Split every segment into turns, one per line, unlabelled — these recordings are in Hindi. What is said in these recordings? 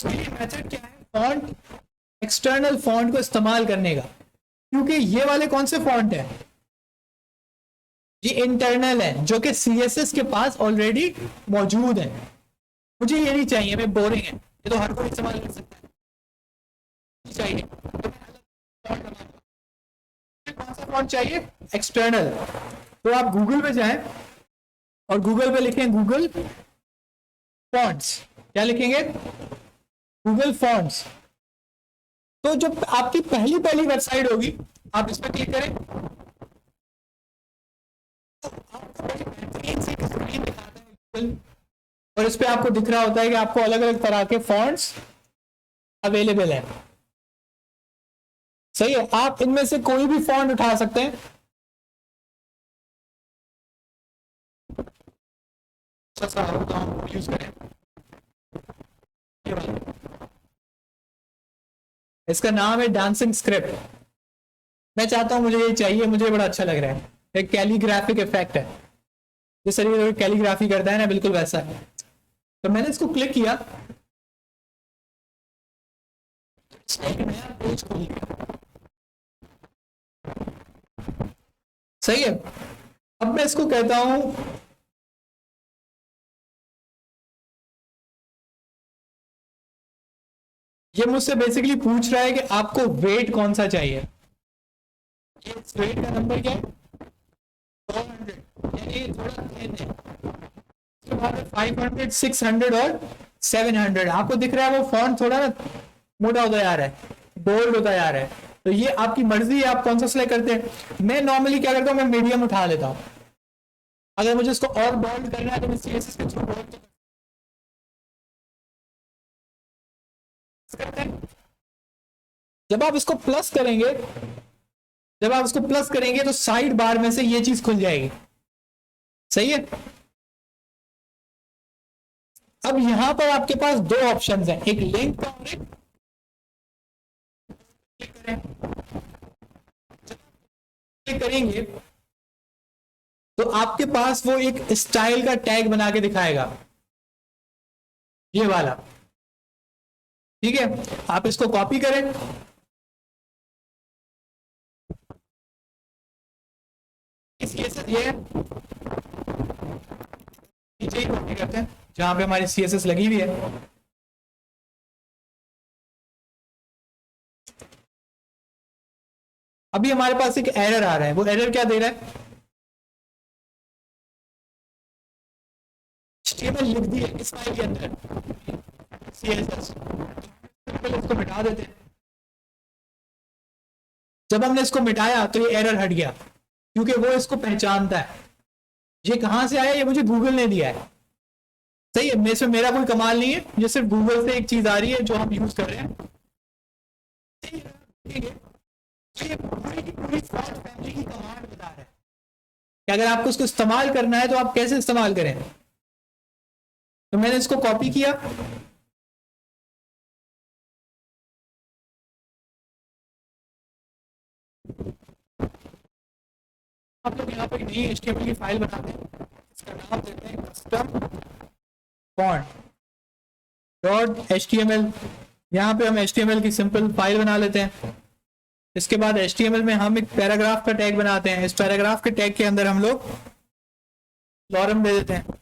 उसके लिए मेथड क्या है, फॉन्ट, एक्सटर्नल फॉन्ट को इस्तेमाल करने का। क्योंकि ये वाले कौन से फॉन्ट है, ये इंटरनल है, जो कि सीएसएस के पास ऑलरेडी मौजूद है। मुझे ये नहीं चाहिए, मैं बोरिंग है, ये तो हर कोई इस्तेमाल कर सकता है, चाहिए तो कौन सा फॉन्ट चाहिए, एक्सटर्नल। तो आप गूगल पे जाएं और गूगल पे लिखें गूगल फॉन्ट्स। क्या लिखेंगे, गूगल फॉन्ट्स। तो जो आपकी पहली पहली वेबसाइट होगी, आप इस पर क्लिक करें, तो आपको बड़ी बेहतरीन सी स्क्रीन दिखाता है गूगल, और इस पे आपको दिख रहा होता है कि आपको अलग अलग तरह के फॉन्ट्स अवेलेबल है। सही है, आप इनमें से कोई भी फॉन्ट उठा सकते हैं। यूज करें, इसका नाम है डांसिंग स्क्रिप्ट। मैं चाहता हूं मुझे ये चाहिए, मुझे बड़ा अच्छा लग रहा है, एक कैलीग्राफिक इफेक्ट है, जिस तरीके से कैलीग्राफी करता है ना, बिल्कुल वैसा है। तो मैंने इसको क्लिक किया, एक नया पेज खुल गया। सही है, अब मैं इसको कहता हूं ये मुझसे बेसिकली पूछ रहा है कि आपको वेट कौन सा चाहिए। ये वेट का नंबर क्या है, 400, यानी थोड़ा थिन है। उसके बाद 500, 600 और 700। आपको दिख रहा है वो फॉन्ट थोड़ा ना मोटा होता जा रहा है, बोल्ड होता जा रहा है। तो ये आपकी मर्जी है, आप कौन सा सिलेक्ट करते हैं। मैं नॉर्मली क्या करता हूँ, मैं मीडियम उठा लेता हूँ। अगर मुझे इसको और बोल्ड करना है तो मैं सीएसएस के थ्रू बोल्ड करते हैं। जब आप इसको प्लस करेंगे, जब आप इसको प्लस करेंगे तो साइड बार में से ये चीज खुल जाएगी। सही है, अब यहां पर आपके पास दो ऑप्शंस हैं, एक लिंक का और एक क्लिक करें। क्लिक करेंगे तो आपके पास वो एक स्टाइल का टैग बना के दिखाएगा, ये वाला। ठीक है, आप इसको कॉपी करें, ये नीचे ही कॉपी करते हैं जहां पे हमारी सीएसएस लगी हुई है। अभी हमारे पास एक एरर आ रहा है, वो एरर क्या दे रहा है, HTML लिख दिया इस फाइल के अंदर CSS, पहले इसको मिटा देते हैं। जब हमने इसको मिटाया तो ये एरर हट गया, क्योंकि वो इसको पहचानता है। ये कहां से आया, ये मुझे गूगल ने दिया है। सही है, इसमें मेरा कोई कमाल नहीं है, ये सिर्फ गूगल से एक चीज आ रही है जो हम यूज कर रहे हैं। ठीक है, ये पूरी की पूरी फॉन्ट फैमिली की कमांड बता रहा है कि अगर आपको इसको इस्तेमाल करना है तो आप कैसे इस्तेमाल करें। तो मैंने इसको कॉपी किया, आप लोग यहाँ पे नई HTML की फाइल बनाते हैं, इसका नाम देते हैं कस्टम फॉन्ट डॉट HTML। यहाँ पे हम HTML की सिंपल फाइल बना लेते हैं। इसके बाद HTML में हम एक पैराग्राफ का टैग बनाते हैं, इस पैराग्राफ के टैग के अंदर हम लोग लॉरम दे देते हैं।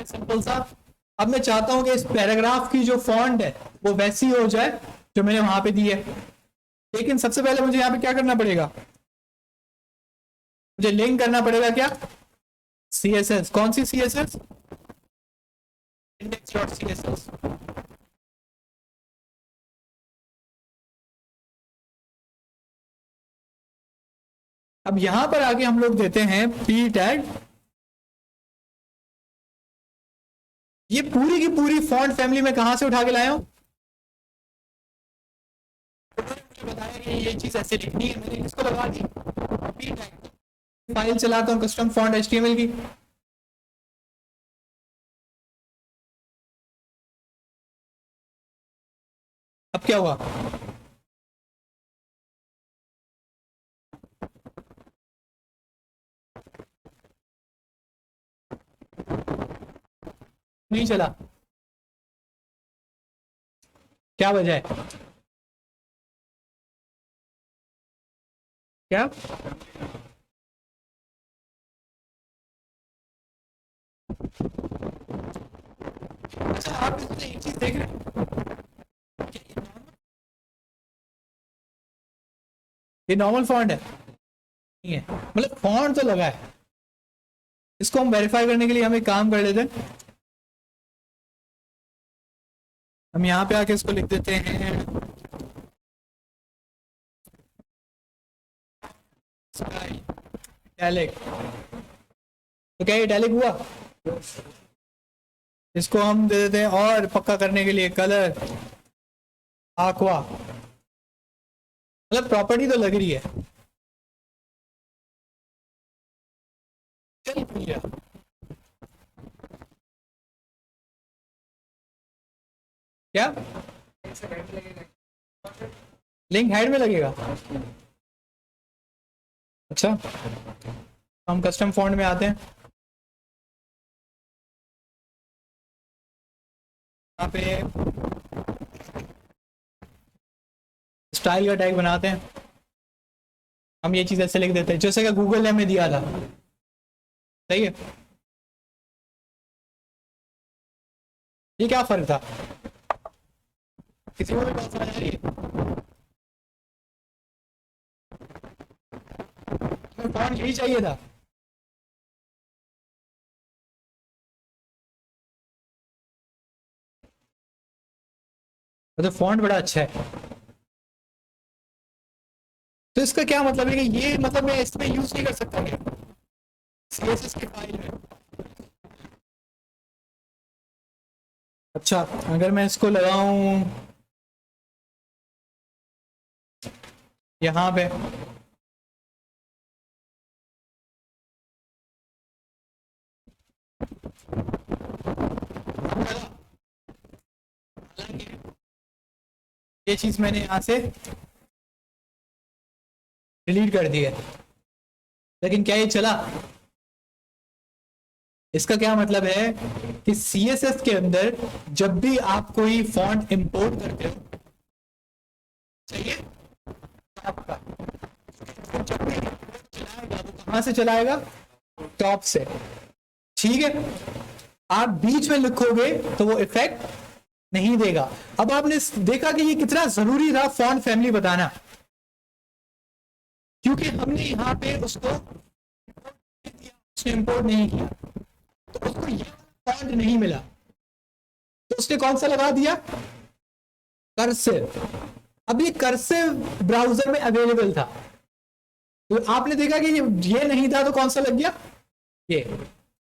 सिंपल सा। अब मैं चाहता हूं कि इस पैराग्राफ की जो फॉन्ट है वो वैसी हो जाए जो मैंने वहां पे दी है, लेकिन सबसे पहले मुझे यहाँ पे क्या करना पड़ेगा, मुझे लिंक करना पड़ेगा क्या, CSS। कौन सी CSS, index.css। अब यहां पर आके हम लोग देते हैं p टैग। ये पूरी की पूरी फॉन्ट फैमिली में कहां से उठा के लाया हूं, मुझे बताया कि ये चीज ऐसे लिखनी है, मैंने इसको लगा दी p टैग। फाइल चलाता हूं कस्टम फॉन्ट HTML की, अब क्या हुआ, नहीं चला, क्या वजह है? क्या? अच्छा, आप इसमें एक चीज देख रहे हैं, ये नॉर्मल फॉन्ट है? नहीं है, मतलब फॉन्ट तो लगा है। इसको हम वेरीफाई करने के लिए हम एक काम कर लेते हैं, हम यहाँ पे आके इसको लिख देते हैं इटैलिक। तो क्या इटैलिक हुआ? इसको हम दे देते हैं और पक्का करने के लिए कलर आक्वा, मतलब प्रॉपर्टी तो लग रही है। चल भैया, क्या लिंक हेड में लगेगा? अच्छा, हम कस्टम फॉन्ट में आते हैं, यहाँ पे स्टाइल का टैग बनाते हैं। हम ये चीज ऐसे लिख देते हैं जैसे कि गूगल ने हमें दिया था, सही है? ये क्या फर्क था? किसी को भी बात समझ आ रही है? हमें फॉन्ट यही चाहिए था। तो फॉन्ट बड़ा अच्छा है, तो इसका क्या मतलब है कि ये मतलब मैं इसमें यूज नहीं कर सकता क्या सीएसएस की फाइल में? अच्छा, अगर मैं इसको लगाऊं यहाँ पे, ये चीज मैंने यहाँ से डिलीट कर दी है, लेकिन क्या ये चला? इसका क्या मतलब है कि सीएसएस के अंदर जब भी आप कोई फॉन्ट इंपोर्ट करते हो, चाहिए आपका, तो जब भी चलाएगा वो कहां से चलाएगा? टॉप से, ठीक है? आप बीच में लिखोगे तो वो इफेक्ट नहीं देगा। अब आपने देखा कि ये कितना जरूरी था फॉन्ट फैमिली बताना, क्योंकि हमने यहाँ पे उसको उसने इंपोर्ट नहीं किया, तो उसको ये फॉन्ट नहीं मिला, तो उसने कौन सा लगा दिया? कर्सिव। अब ये कर्सिव ब्राउजर में अवेलेबल था, तो आपने देखा कि ये नहीं था, तो कौन सा लग गया? ये।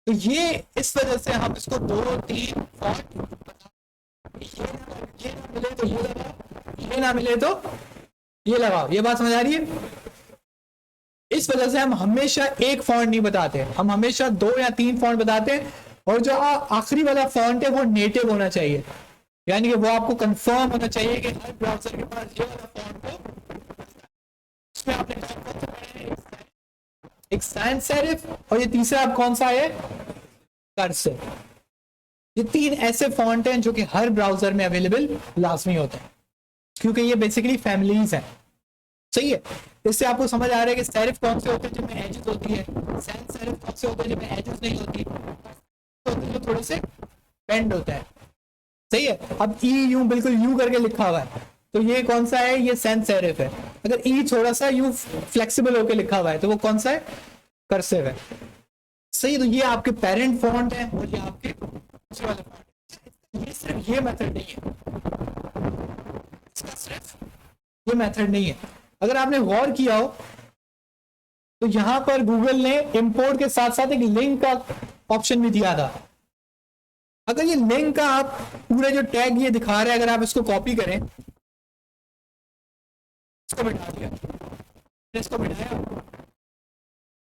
तो ये इस वजह से हम इसको 2-3 फॉन्ट, ये ना मिले तो ये लगाओ, ये ना मिले तो ये लगाओ। ये बात समझ आ रही है? इस वजह से हम हमेशा एक फॉन्ट नहीं बताते, हम हमेशा 2 या 3 फॉन्ट बताते हैं, और जो आखिरी वाला फॉन्ट है वो नेटिव होना चाहिए, यानी कि वो आपको कंफर्म होना चाहिए कि हर ब्राउजर के पास ये वाला फॉन्ट हो। इसमें आपने एक सैंस सेरिफ और ये तीसरा आप कौन सा है? कर्सर। ये 3 ऐसे फॉन्ट हैं जो कि हर ब्राउजर में अवेलेबल लाजमी होते हैं, क्योंकि ये बेसिकली फैमिलीज हैं, सही है? इससे आपको समझ आ रहा है कि सेरिफ कौन से होते हैं जिनमें एजेस होती है, सैंस सेरिफ कौन से होते हैं जिनमें एजेस नहीं होती, तो जो थोड़े से बेंड होता है, सही है? अब ई यू बिल्कुल यू करके लिखा हुआ है, तो ये कौन सा है? ये सैंस सेरिफ है। अगर ई थोड़ा सा यू फ्लेक्सिबल होकर लिखा हुआ है तो वो कौन सा है? कर्सिव है, सही? तो ये आपके पेरेंट फॉन्ट है और ये आपके दूसरे वाले फॉन्ट। ये सिर्फ ये मेथड नहीं है, इसका सिर्फ ये मेथड नहीं है। अगर आपने गौर किया हो तो यहां पर गूगल ने इंपोर्ट के साथ साथ एक लिंक का ऑप्शन भी दिया था। अगर ये लिंक का आप पूरे जो टैग ये दिखा रहे हैं, अगर आप इसको कॉपी करें, इसको बिठा दिया, इसको बिठाया,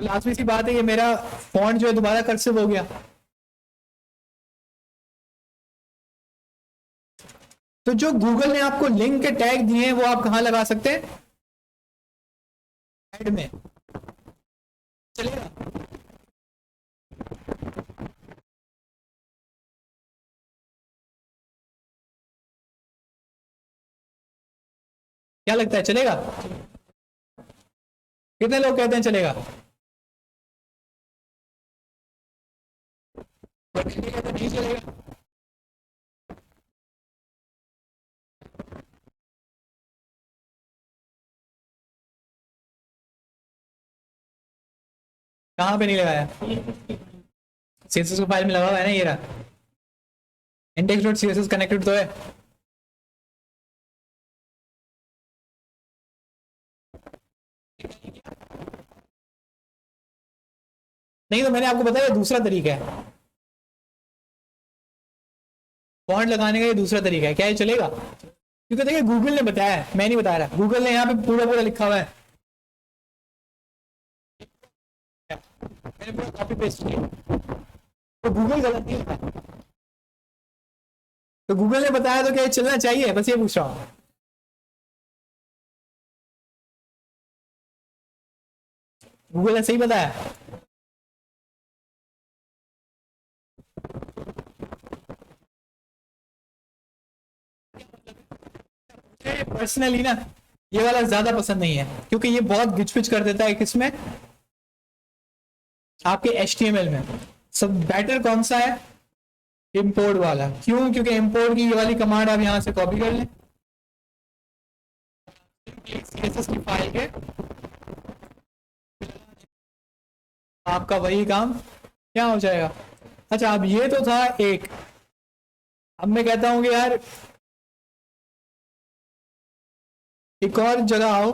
तो लाजमी सी बात है ये मेरा फॉन्ट जो है दोबारा कर्सिव हो गया। तो जो गूगल ने आपको लिंक के टैग दिए हैं वो आप कहां लगा सकते हैं? हेड में, चलेगा? क्या लगता है चलेगा? कितने लोग कहते हैं चलेगा? और कितने कहते हैं नहीं चलेगा? कहाँ पे नहीं लगाया? सीएसएस को फाइल में लगा हुआ है ना, ये रहा इंडेक्स डॉट सीएसएस कनेक्टेड तो है। नहीं तो मैंने आपको बताया दूसरा तरीका है फॉन्ट लगाने का, ये दूसरा तरीका है। क्या ये चलेगा? क्योंकि देखिए गूगल ने बताया है, मैं नहीं बता रहा, गूगल ने यहाँ पे पूरा पूरा लिखा हुआ है, मैंने पूरा कॉपी पेस्ट किया, तो गूगल गलत नहीं होता। तो गूगल ने बताया तो क्या ये चलना चाहिए? बस ये पूछ रहा हूँ। गूगल ने सही बताया। पर्सनली ना ये वाला ज्यादा पसंद नहीं है, क्योंकि ये बहुत गिचपिच कर देता है किसमें, आपके HTML में। सब बेटर कौन सा है? इंपोर्ट वाला। क्यों? क्योंकि इंपोर्ट की ये वाली कमांड आप यहां से कॉपी कर लें CSS की फाइल के, आपका वही काम क्या हो जाएगा। अच्छा, अब ये तो था एक। अब मैं कहता हूं कि यार एक और जगह आओ,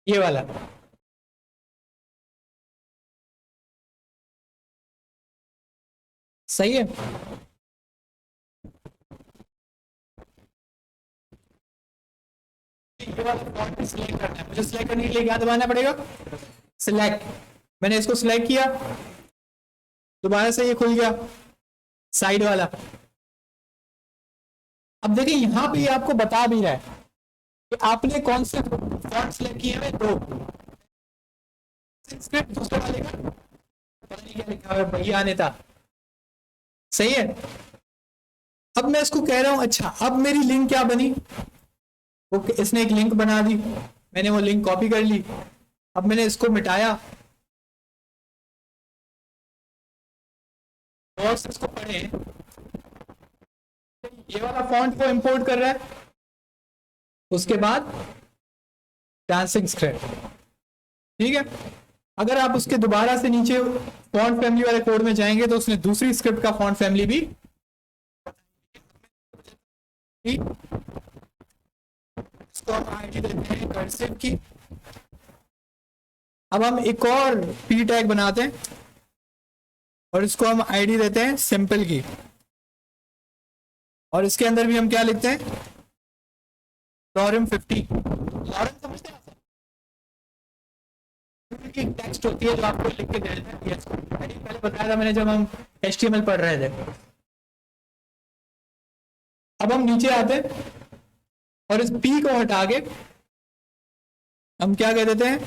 ये वाला। सही है। ये वाला फॉन्ट सिलेक्ट करना है मुझे। सिलेक्ट करने के लिए क्या दबाना पड़ेगा? सिलेक्ट। मैंने इसको सिलेक्ट किया, दोबारा से ये खुल गया साइड वाला। अब देखिए यहां पे ये आपको बता भी रहा है कि आपने कौन से फॉन्ट सिलेक्ट किए हैं। दो स्क्रिप्ट, दूसरे वाले का पता नहीं क्या लिखा है, भैया नेता। सही है। अब मैं इसको कह रहा हूं अच्छा अब मेरी लिंक क्या बनी, वो इसने एक लिंक बना दी, मैंने वो लिंक कॉपी कर ली। अब मैंने इसको मिटाया और इसको पढ़े, ये वाला फॉन्ट को इंपोर्ट कर रहा है, उसके बाद डांसिंग स्क्रिप्ट। ठीक है। अगर आप उसके दोबारा से नीचे फॉन्ट फैमिली वाले कोड में जाएंगे तो उसने दूसरी स्क्रिप्ट का फॉन्ट फैमिली भी इसको हम आईडी देते हैं कर्सिव की। अब हम एक और पी टैग बनाते हैं और इसको हम आईडी देते हैं सिंपल की, और इसके अंदर भी हम क्या लिखते हैं? लॉरम 50। लॉरम समझते हैं टेक्स्ट होती है जो आपको लिख के दे देता है। पहले बताया था मैंने जब हम HTML पढ़ रहे थे। अब हम नीचे आते हैं और इस P को हटा के हम क्या कह देते हैं?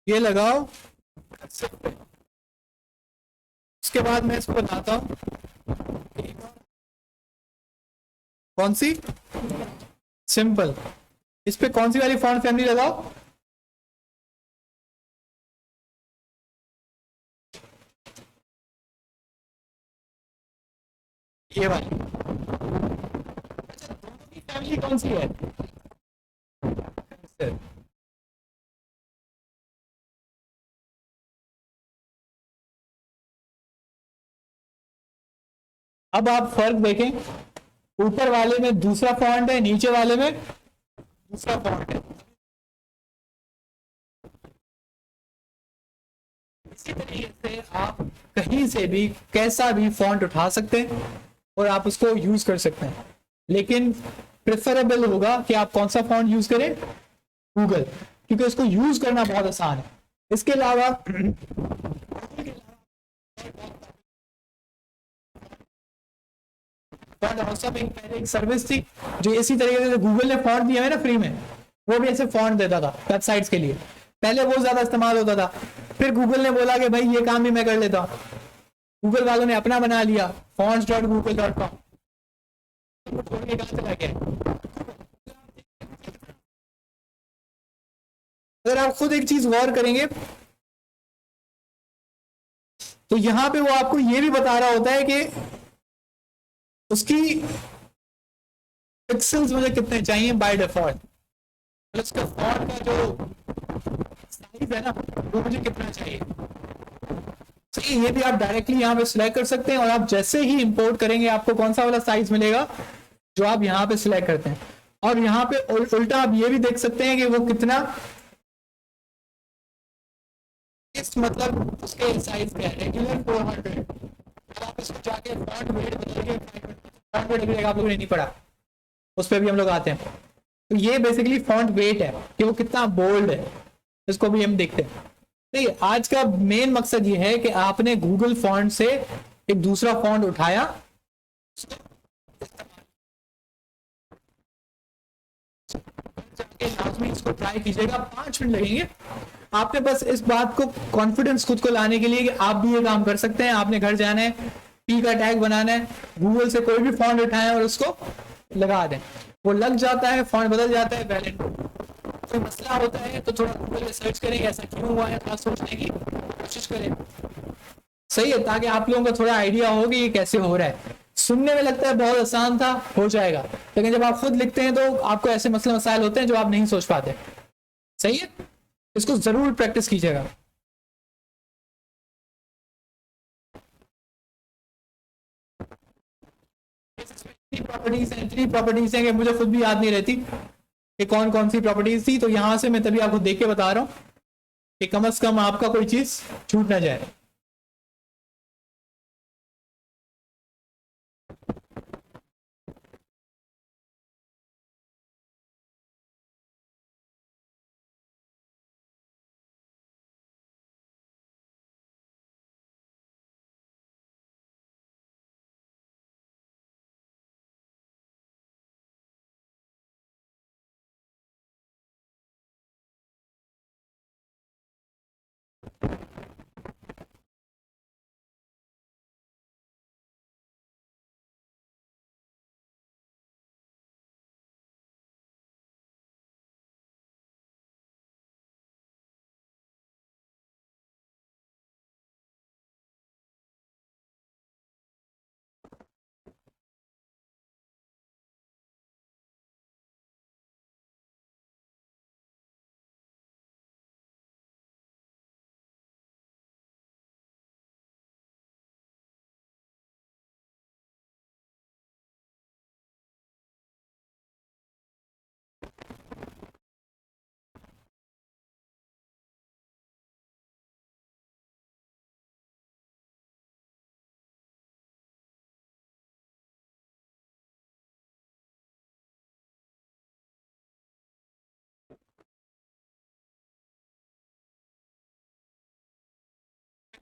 ये लगाओ। उसके बाद मैं इसको बताता हूं कौन सी सिंपल, इस पे कौन सी वाली फॉन्ट फैमिली लगाओ? ये वाली। अच्छा दोनों की फैमिली कौन सी है? अब आप फर्क देखें, ऊपर वाले में दूसरा फॉन्ट है, नीचे वाले में दूसरा फॉन्ट है। इसी तरीके से आप कहीं से भी कैसा भी फॉन्ट उठा सकते हैं और आप उसको यूज कर सकते हैं, लेकिन प्रेफरेबल होगा कि आप कौन सा फॉन्ट यूज करें? गूगल, क्योंकि उसको यूज करना बहुत आसान है। इसके अलावा पहले एक सर्विस थी जो इसी तरीके से गूगल ने फॉन्ट दिया है ना फ्री में, वो भी ऐसे फॉन्ट देता था वेबसाइट्स के लिए, पहले वो ज्यादा इस्तेमाल होता था। फिर गूगल ने बोला कि भाई ये काम भी मैं कर लेता हूँ, गूगल वालों ने अपना बना लिया fonts.google.com। छोड़ के कहां चला गया? अगर आप खुद एक चीज गौर करेंगे तो यहां पे वो आपको ये भी बता रहा होता है कि उसकी पिक्सल्स मुझे कितने चाहिए बाय डिफॉल्ट, उसका फॉन्ट का जो साइज है ना वो मुझे कितना चाहिए। सही, ये भी आप डायरेक्टली यहाँ पे सिलेक्ट कर सकते हैं और आप जैसे ही इंपोर्ट करेंगे आपको कौन सा वाला साइज मिलेगा जो आप यहाँ पे सिलेक्ट करते हैं। और यहाँ पे उल्टा आप ये भी देख सकते हैं कि वो कितना, इस मतलब उसके साइज का है रेगुलर 400। आप इसको जाके फॉन्ट वेट बदल के फॉन्ट वेट आप लोगों ने नहीं पढ़ा, उस पर भी हम लोग आते हैं। तो ये बेसिकली फॉन्ट वेट है कि वो कितना बोल्ड है, इसको भी हम देखते हैं। नहीं, आज का मेन मकसद ये है कि आपने गूगल फॉन्ट से एक दूसरा फॉन्ट उठाया, लाजमी इसको ट्राई कीजिएगा, 5 मिनट लगेंगे आपने बस इस बात को कॉन्फिडेंस खुद को लाने के लिए कि आप भी ये काम कर सकते हैं। आपने घर जाना है, पी का टैग बनाना है, गूगल से कोई भी फॉन्ट उठाएं और उसको लगा दें, वो लग जाता है, फॉन्ट बदल जाता है, वैलिड। कोई मसला होता है तो थोड़ा गूगल में सर्च करें ऐसा क्यों हुआ है, थोड़ा सोचने की कोशिश करें, सही है, ताकि आप लोगों को थोड़ा आइडिया हो कि ये कैसे हो रहा है। सुनने में लगता है बहुत आसान था, हो जाएगा, लेकिन जब आप खुद लिखते हैं तो आपको ऐसे मसले मसाइल होते हैं जो आप नहीं सोच पाते। सही है, इसको जरूर प्रैक्टिस कीजिएगा। प्रॉपर्टीज हैं, इतनी प्रॉपर्टीज हैं कि मुझे खुद भी याद नहीं रहती कि कौन कौन सी प्रॉपर्टीज थी, तो यहां से मैं तभी आपको देख के बता रहा हूं कि कम से कम आपका कोई चीज छूट ना जाए।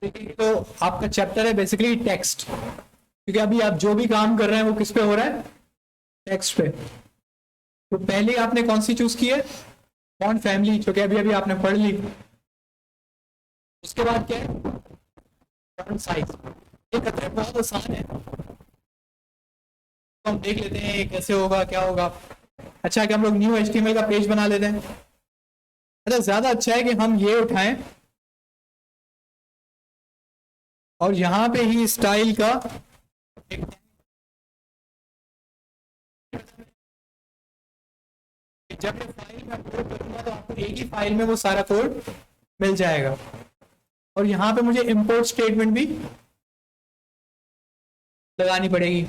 तो आपका चैप्टर है बेसिकली टेक्स्ट, क्योंकि अभी आप जो भी काम कर रहे हैं वो किस पे हो रहा है, टेक्स्ट पे। तो पहले आपने कौन सी चूज की है, फॉन्ट फैमिली, जो कि अभी अभी आपने पढ़ ली। उसके बाद क्या है, फॉन्ट साइज। ये कतरे बहुत आसान है, तो हम देख लेते हैं ये कैसे होगा, क्या होगा। अच्छा कि हम लोग न्यू HTML का पेज बना लेते हैं। अच्छा, ज्यादा अच्छा है कि हम ये उठाएं और यहां पे ही स्टाइल का जब मैं फाइल में अपलोड करूंगा तो आपको एक ही फाइल में वो सारा कोड मिल जाएगा। और यहां पे मुझे इंपोर्ट स्टेटमेंट भी लगानी पड़ेगी।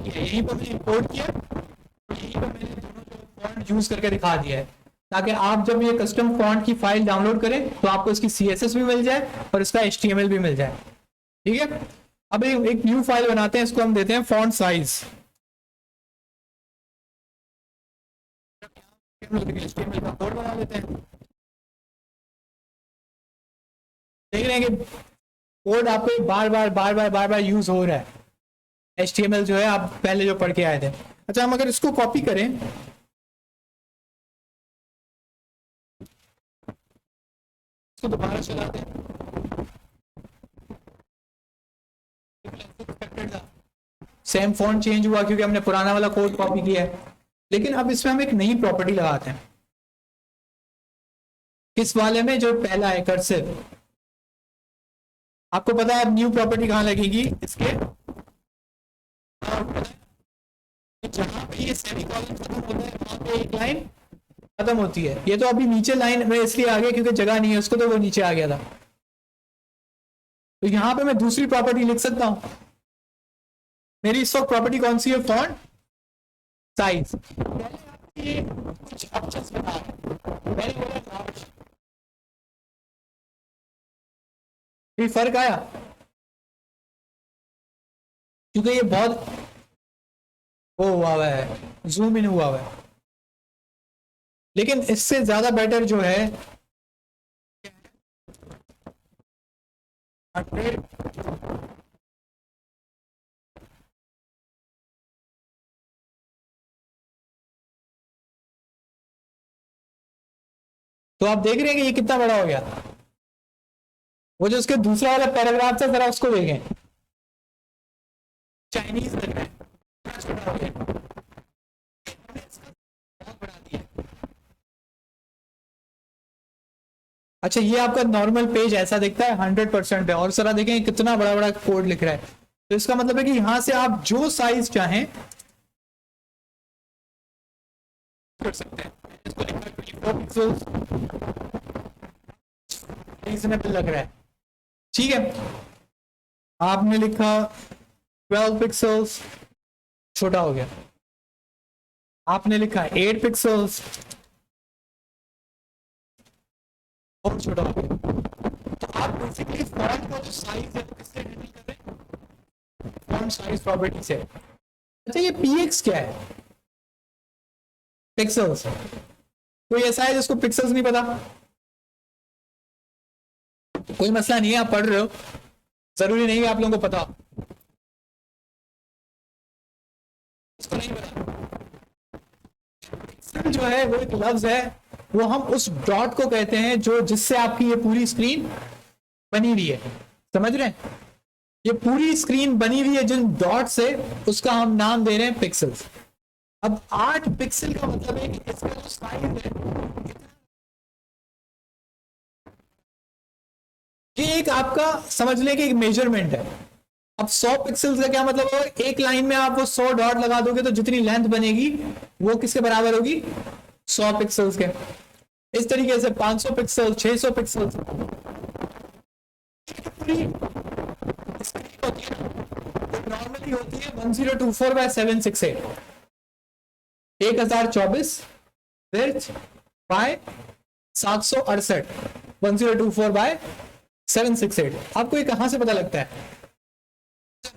यहीं पर मैंने इंपोर्ट किया, यहीं पर मैंने दोनों जो फॉन्ट यूज करके दिखा दिया है, ताकि आप जब ये कस्टम फॉन्ट की फाइल डाउनलोड करें तो आपको इसकी CSS भी मिल जाए और इसका HTML भी मिल जाए। ठीक है, अब एक न्यू फाइल बनाते हैं, इसको हम देते हैं फॉन्ट साइज। HTML का कोड बना लेते हैं। देख रहे हैं कि कोड आपको बार बार यूज हो रहा है, HTML जो है आप पहले जो पढ़ के आए थे। अच्छा, हम अगर इसको कॉपी करें, इसको दोबारा चलाते हैं, सेम फॉन्ट चेंज हुआ क्योंकि हमने पुराना वाला कोड कॉपी किया है। लेकिन अब इसमें हम एक नई प्रॉपर्टी लगाते हैं, किस वाले में, जो पहला है कर्सिव। आपको पता है अब न्यू प्रॉपर्टी कहां लगेगी इसके, जहां पे ये सेमीकोलन खत्म होता है वहां पे एक लाइन खत्म होती है। ये तो अभी नीचे लाइन में इसलिए आ गया क्योंकि जगह नहीं है उसको, तो वो नीचे आ गया था। तो यहां पे मैं दूसरी प्रॉपर्टी लिख सकता हूं। मेरी इस वक्त प्रॉपर्टी कौन सी है, फॉन्ट साइज। ये कुछ ऑप्शंस बता रहे हैं, मैंने बोला लार्ज, ये फर्क आया क्योंकि ये बहुत वो हुआ हुआ है, जूम इन हुआ हुआ है। लेकिन इससे ज्यादा बेटर जो है 100, तो आप देख रहे हैं कि ये कितना बड़ा हो गया। वो जो उसके दूसरा वाला पैराग्राफ था, जरा उसको देखें, चाइनीज लग रहा है, छोटा हो गया, बहुत बढ़ा दिया। अच्छा, ये आपका नॉर्मल पेज ऐसा दिखता है, 100% है, और जरा देखें कितना बड़ा बड़ा कोड लिख रहा है। तो इसका मतलब है कि यहां से आप जो साइज चाहें कर सकते हैं। इसको लिखा 24 पिक्सेल्स, रीजनेबल लग रहा है, ठीक है। आपने लिखा 12 पिक्सेल्स, छोटा हो गया। आपने लिखा 8 पिक्सेल्स, और छोटा हो गया। तो आप बेसिकली फॉन्ट का जो साइज है किससे हैंडल कर रहे हैं, फॉन्ट साइज प्रॉपर्टी से। अच्छा, ये px क्या है, पिक्सेल्स। कोई ऐसा है जिसको पिक्सेल्स नहीं पता, कोई मसला नहीं है, आप पढ़ रहे हो, जरूरी नहीं है आप लोगों को पता। इसको नहीं पता, पिक्सल जो है वो एक लफ्ज है, वो हम उस डॉट को कहते हैं जो जिससे आपकी ये पूरी स्क्रीन बनी हुई है, समझ रहे हैं। ये पूरी स्क्रीन बनी हुई है जिन डॉट से, उसका हम नाम दे रहे हैं पिक्सल्स। अब 8 पिक्सल का मतलब है कि इसका जो साइज है, ये एक आपका समझ लें कि एक मेजरमेंट है। अब 100 पिक्सल्स का क्या मतलब होगा, एक लाइन में आप वो 100 डॉट लगा दोगे तो जितनी लेंथ बनेगी वो किसके बराबर होगी, 100 पिक्सल्स के। इस तरीके से 500 पिक्सल, 600 पिक्सल नॉर्मली होती है 1024 बाय 768, 1024 बाय 768, 1024 बाय 768। आपको ये कहां से पता लगता है,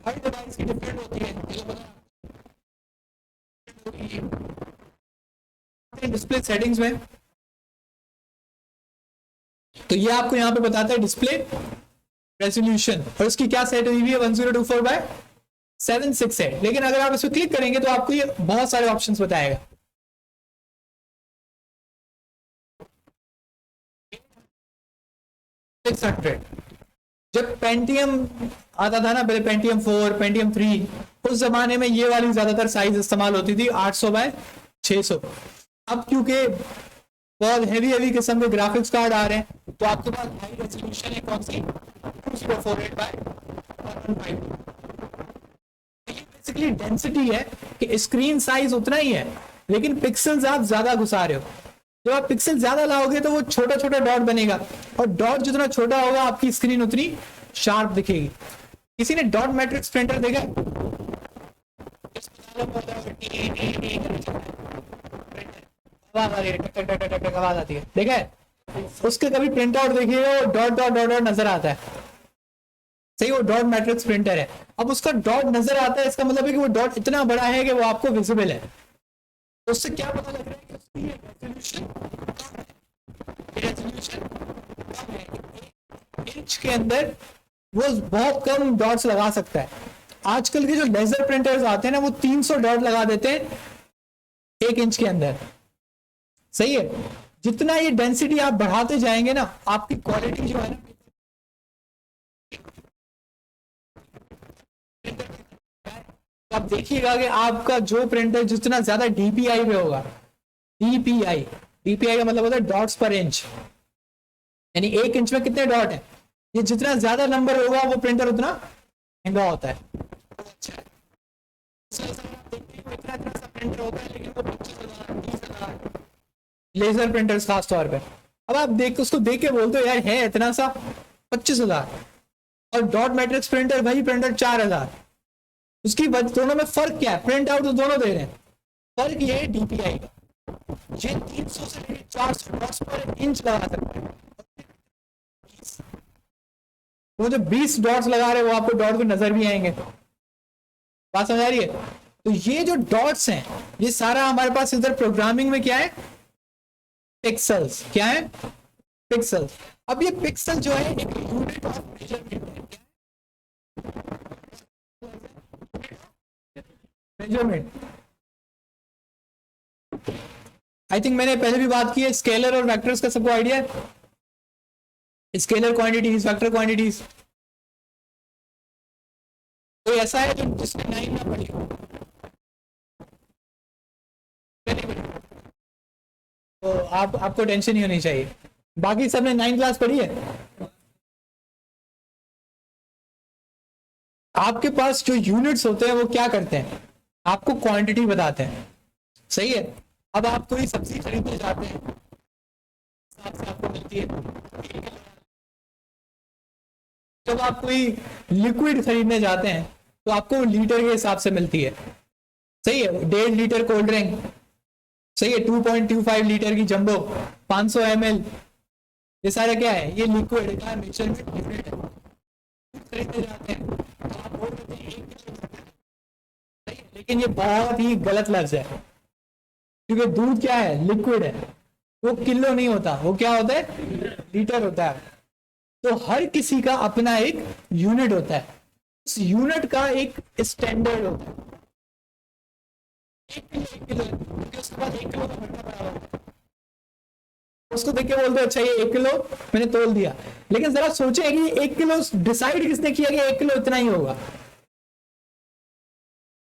हर डिवाइस की डिफरेंट होती है डिस्प्ले सेटिंग्स में। तो ये आपको यहां पे बताता है डिस्प्ले रेजोल्यूशन, और उसकी क्या सेट हुई है 1024 बाय 768। लेकिन अगर आप इस पर क्लिक करेंगे तो आपको ये बहुत सारे ऑप्शंस बताएगा। जब पेंटियम आता था ना, पहले पेंटियम 4, पेंटियम 3, उस जमाने में ये वाली ज्यादातर साइज इस्तेमाल होती थी 800 बाय 600। अब क्योंकि बहुत हेवी किस्म के ग्राफिक्स कार्ड आ रहे हैं, तो आपके पास हाई रेजोल्यूशन है कौन सी, 2048 बाय 115। बेसिकली डेंसिटी है कि स्क्रीन साइज उतना ही है, लेकिन पिक्सल्स आप ज्यादा घुसा रहे हो। जब आप पिक्सल ज्यादा लाओगे तो वो छोटा छोटा डॉट बनेगा, और डॉट जितना छोटा होगा आपकी स्क्रीन उतनी शार्प दिखेगी। किसी ने डॉट मैट्रिक्स प्रिंटर देखा, आवाज आती है, देखा है, उसके कभी प्रिंट आउट देखिएगा, डॉट डॉट डॉट डॉट नजर आता है, सही, वो डॉट मैट्रिक्स प्रिंटर है। अब उसका डॉट नजर आता है, इसका मतलब है कि वो डॉट इतना बड़ा है कि वो आपको विजिबल है। तो उससे क्या पता लग रहा है कि उसकी रेजोल्यूशन कम है, इंच के अंदर वो बहुत कम डॉट्स लगा सकता है। आजकल के जो लेजर प्रिंटर्स आते हैं ना, वो 300 डॉट लगा देते हैं 1 इंच के अंदर। सही है, जितना ये डेंसिटी आप बढ़ाते जाएंगे ना, आपकी क्वालिटी जो है ना, तो आप देखिएगा कि आपका जो प्रिंटर जितना ज्यादा डीपीआई पे होगा, डीपीआई डीपीआई का मतलब होता है डॉट्स पर इंच, यानी 1 इंच में कितने डॉट है, ये जितना ज्यादा नंबर होगा वो प्रिंटर उतना महंगा होता है। अच्छा है, इतना इतना सा प्रिंटर होता है, लेकिन वो 25,000 30,000 लेजर प्रिंटर्स खास तौर पे। अब आप देख उसको देख के बोलते हो यार है इतना सा 25,000, और डॉट मैट्रिक्स प्रिंटर वही प्रिंटर 4,000, उसकी दोनों में फर्क क्या है? प्रिंट आउट तो दोनों दे रहे हैं, फर्क ये है डीपीआई का, ये 300 से लेकर 400 डॉट्स पर इंच लगा सकता है, वो जो 20 डॉट्स लगा रहे हैं वो आपको डॉट को नजर भी आएंगे। बात समझ आ रही है? तो ये जो डॉट्स हैं ये सारा हमारे पास इधर प्रोग्रामिंग में क्या है, पिक्सल्स। क्या है? पिक्सल्स। अब ये पिक्सल जो है एक यूनिट ऑफ मेजरमेंट है। मेजरमेंट आई थिंक मैंने पहले भी बात की है, स्केलर और वेक्टर्स का सबको आइडिया है, स्केलर क्वांटिटीज, वेक्टर क्वांटिटीज। तो ऐसा है जो जिसने 9 ना पढ़ी हो, तो आपको टेंशन नहीं होनी चाहिए, बाकी सबने 9 क्लास पढ़ी है। आपके पास जो यूनिट्स होते हैं वो क्या करते हैं, आपको क्वांटिटी बताते हैं। सही है, अब आप कोई सब्जी खरीदने जाते हैं, हिसाब से आपको मिलती है। जब आप कोई लिक्विड खरीदने जाते हैं तो आपको लीटर के हिसाब से मिलती है। सही है, 1.5 लीटर कोल्ड ड्रिंक, सही है, 2.25 लीटर की जंबो, 500 ml, ये सारा क्या है, ये लिक्विड का मेजरमेंट यूनिट है। खरीदने जाते हैं तो आप बोल देते हैं 1 किलो, लेकिन ये बहुत ही गलत लफ्ज है, क्योंकि दूध क्या है, लिक्विड है, वो किलो नहीं होता, वो क्या होता है, लीटर होता है। तो हर किसी का अपना एक यूनिट होता है, उस यूनिट का एक स्टैंडर्ड होता है। 1 किलो क्योंकि उसके बाद 1 किलो का भट्टा बराबर होता है, उसको देख के बोलते हैं अच्छा ये 1 किलो मैंने तोल दिया। लेकिन जरा सोचे कि 1 किलो डिसाइड किसने किया कि 1 किलो इतना ही होगा।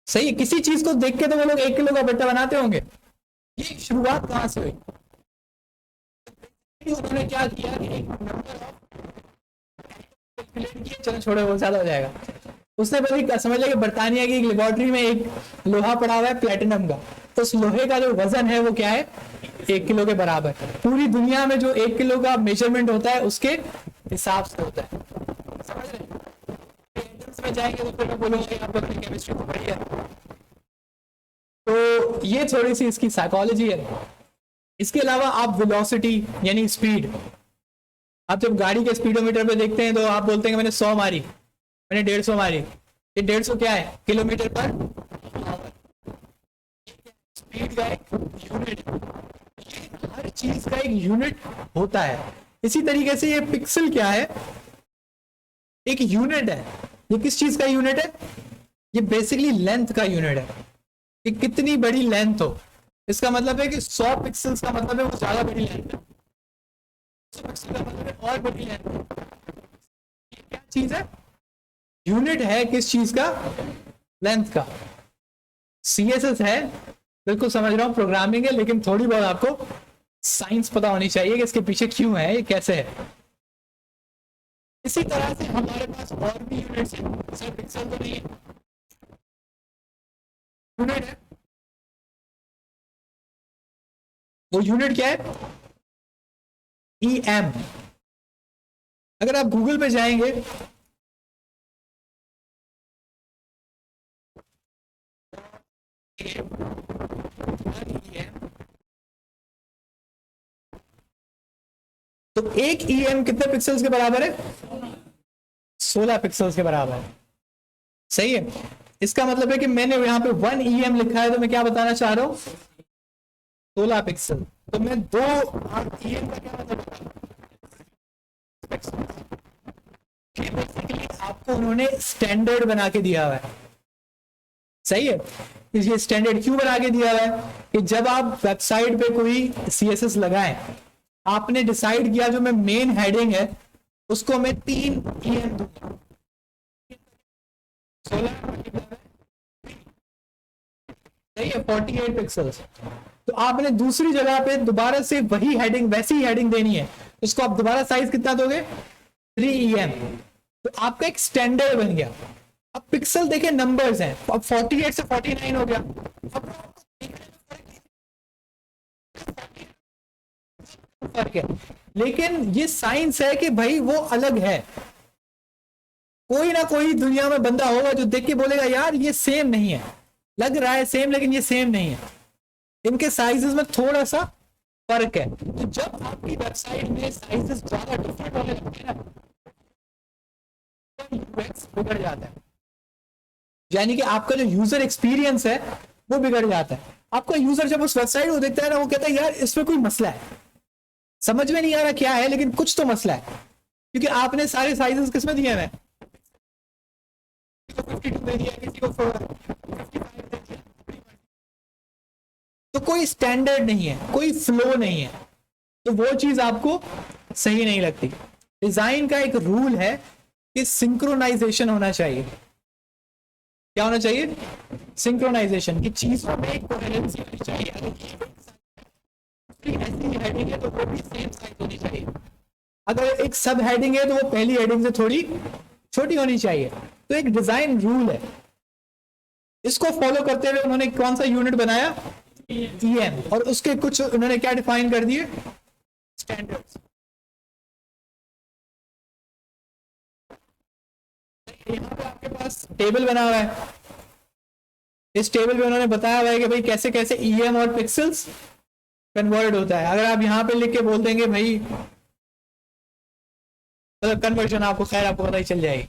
सही है, किसी चीज को देख के तो वो लोग 1 किलो का भट्टा बनाते होंगे। ये शुरुआत कहां से हुई? उन्होंने क्या किया कि एक नंबर ऑफ, चलो छोड़ो वो ज्यादा हो जाएगा। उसने पहले समझ लिया कि बर्तानिया की लेबोरेटरी में एक लोहा पड़ा हुआ है प्लेटिनम का, तो उस लोहे का जो वजन है वो क्या है, 1 किलो के बराबर। पूरी दुनिया में जो 1 किलो का मेजरमेंट होता है उसके हिसाब से होता है। समझ रहे में जाएंगे तो फिर मैं बोलूंगा कि आपको अपनी केमिस्ट्री तो पढ़ी है। तो ये थोड़ी सी इसकी साइकोलॉजी है। इसके अलावा आप वेलोसिटी यानी स्पीड, आप जब गाड़ी के स्पीडोमीटर पे देखते हैं तो आप बोलते हैं कि मैंने 100 मारी, मैंने 150 मारी। ये 150 क्या है, किलोमीटर पर आवर। स्पीड का एक यूनिट, हर चीज का एक यूनिट होता है। इसी तरीके से ये पिक्सल क्या है, एक यूनिट है। ये किस चीज का यूनिट है, ये बेसिकली लेंथ का यूनिट है कि कितनी बड़ी लेंथ हो। इसका मतलब है कि 100 पिक्सल्स का मतलब है वो ज्यादा बड़ी लेंथ है, 100 पिक्सल का मतलब है और बड़ी लेंथ है। ये क्या चीज है, यूनिट है किस चीज का, लेंथ का। CSS है, बिल्कुल समझ रहा हूं प्रोग्रामिंग है, लेकिन थोड़ी बहुत आपको साइंस पता होनी चाहिए कि इसके पीछे क्यों है, ये कैसे है। इसी तरह से हमारे पास और भी यूनिट्स हैं, सिर्फ पिक्सल तो नहीं है, यूनिट है। वो यूनिट क्या है, EM। अगर आप गूगल पे जाएंगे तो एक EM कितने पिक्सल्स के बराबर है, 16 पिक्सल्स के बराबर है। सही है, इसका मतलब है कि मैंने यहाँ पे 1 EM लिखा है तो मैं क्या बताना चाह रहा हूं, 16 पिक्सल। तो मैं 2 EM का क्या मतलब, बेसिकली आपको उन्होंने स्टैंडर्ड बना के दिया हुआ है। सही है। ये स्टैंडर्ड क्यों बना के दिया हुआ है कि जब आप वेबसाइट पे कोई CSS लगाएं, आपने डिसाइड किया जो मैं मेन हेडिंग है उसको मैं 3 EM दूंगा, 16 सही है, 48 पिक्सल्स। तो आपने दूसरी जगह पे दोबारा से वही हेडिंग, वैसी हेडिंग देनी है, उसको आप दोबारा साइज कितना दोगे, 3 EM। तो आपका एक स्टैंडर्ड बन गया। अब पिक्सल देखे नंबर्स हैं, अब 48 से 49 हो गया। अब फर्क है, लेकिन ये साइंस है कि भाई वो अलग है। कोई ना कोई दुनिया में बंदा होगा जो देख के बोलेगा यार ये सेम नहीं है, लग रहा है सेम लेकिन ये सेम नहीं है, इनके साइजेस में थोड़ा सा फर्क है। तो जब आपकी वेबसाइट में साइजेस ज्यादा डिफरेंट होने लगते हैं ना, तो यूएक्स बिगड़ जाता है, यानी कि आपका जो यूजर एक्सपीरियंस है वो बिगड़ जाता है। आपका यूजर जब उस वेबसाइट को देखता है ना, वो कहता है यार इसमें कोई मसला है, समझ में नहीं आ रहा क्या है लेकिन कुछ तो मसला है, क्योंकि आपने सारे साइजेस किसमें दिए हैं, किसी को 52 दे दिया, किसी को 55 दे दिया, तो कोई स्टैंडर्ड नहीं है, कोई फ्लो नहीं है, तो वो चीज आपको सही नहीं लगती। डिजाइन का एक रूल है कि सिंक्रोनाइजेशन होना चाहिए। क्या होना चाहिए, सिंक्रोनाइजेशन, की चीजों में एक कोहेरेंसी होनी चाहिए। अगर ऐसी हेडिंग है तो वो भी सेम साइज होनी चाहिए, अगर एक सब हेडिंग है तो वो पहली हेडिंग से थोड़ी छोटी होनी चाहिए। तो एक डिजाइन रूल है, इसको फॉलो करते हुए उन्होंने कौन सा यूनिट बनाया, EM, और उसके कुछ उन्होंने क्या डिफाइन कर दिए, स्टैंडर्ड्स। यहाँ पे आपके पास टेबल बना हुआ है, इस टेबल में उन्होंने बताया हुआ है कि भाई कैसे कैसे EM और पिक्सल्स कन्वर्ट होता है। अगर आप यहाँ पे लिख के बोल देंगे भाई तो कन्वर्जन आपको खैर आपको पता ही चल जाएगी।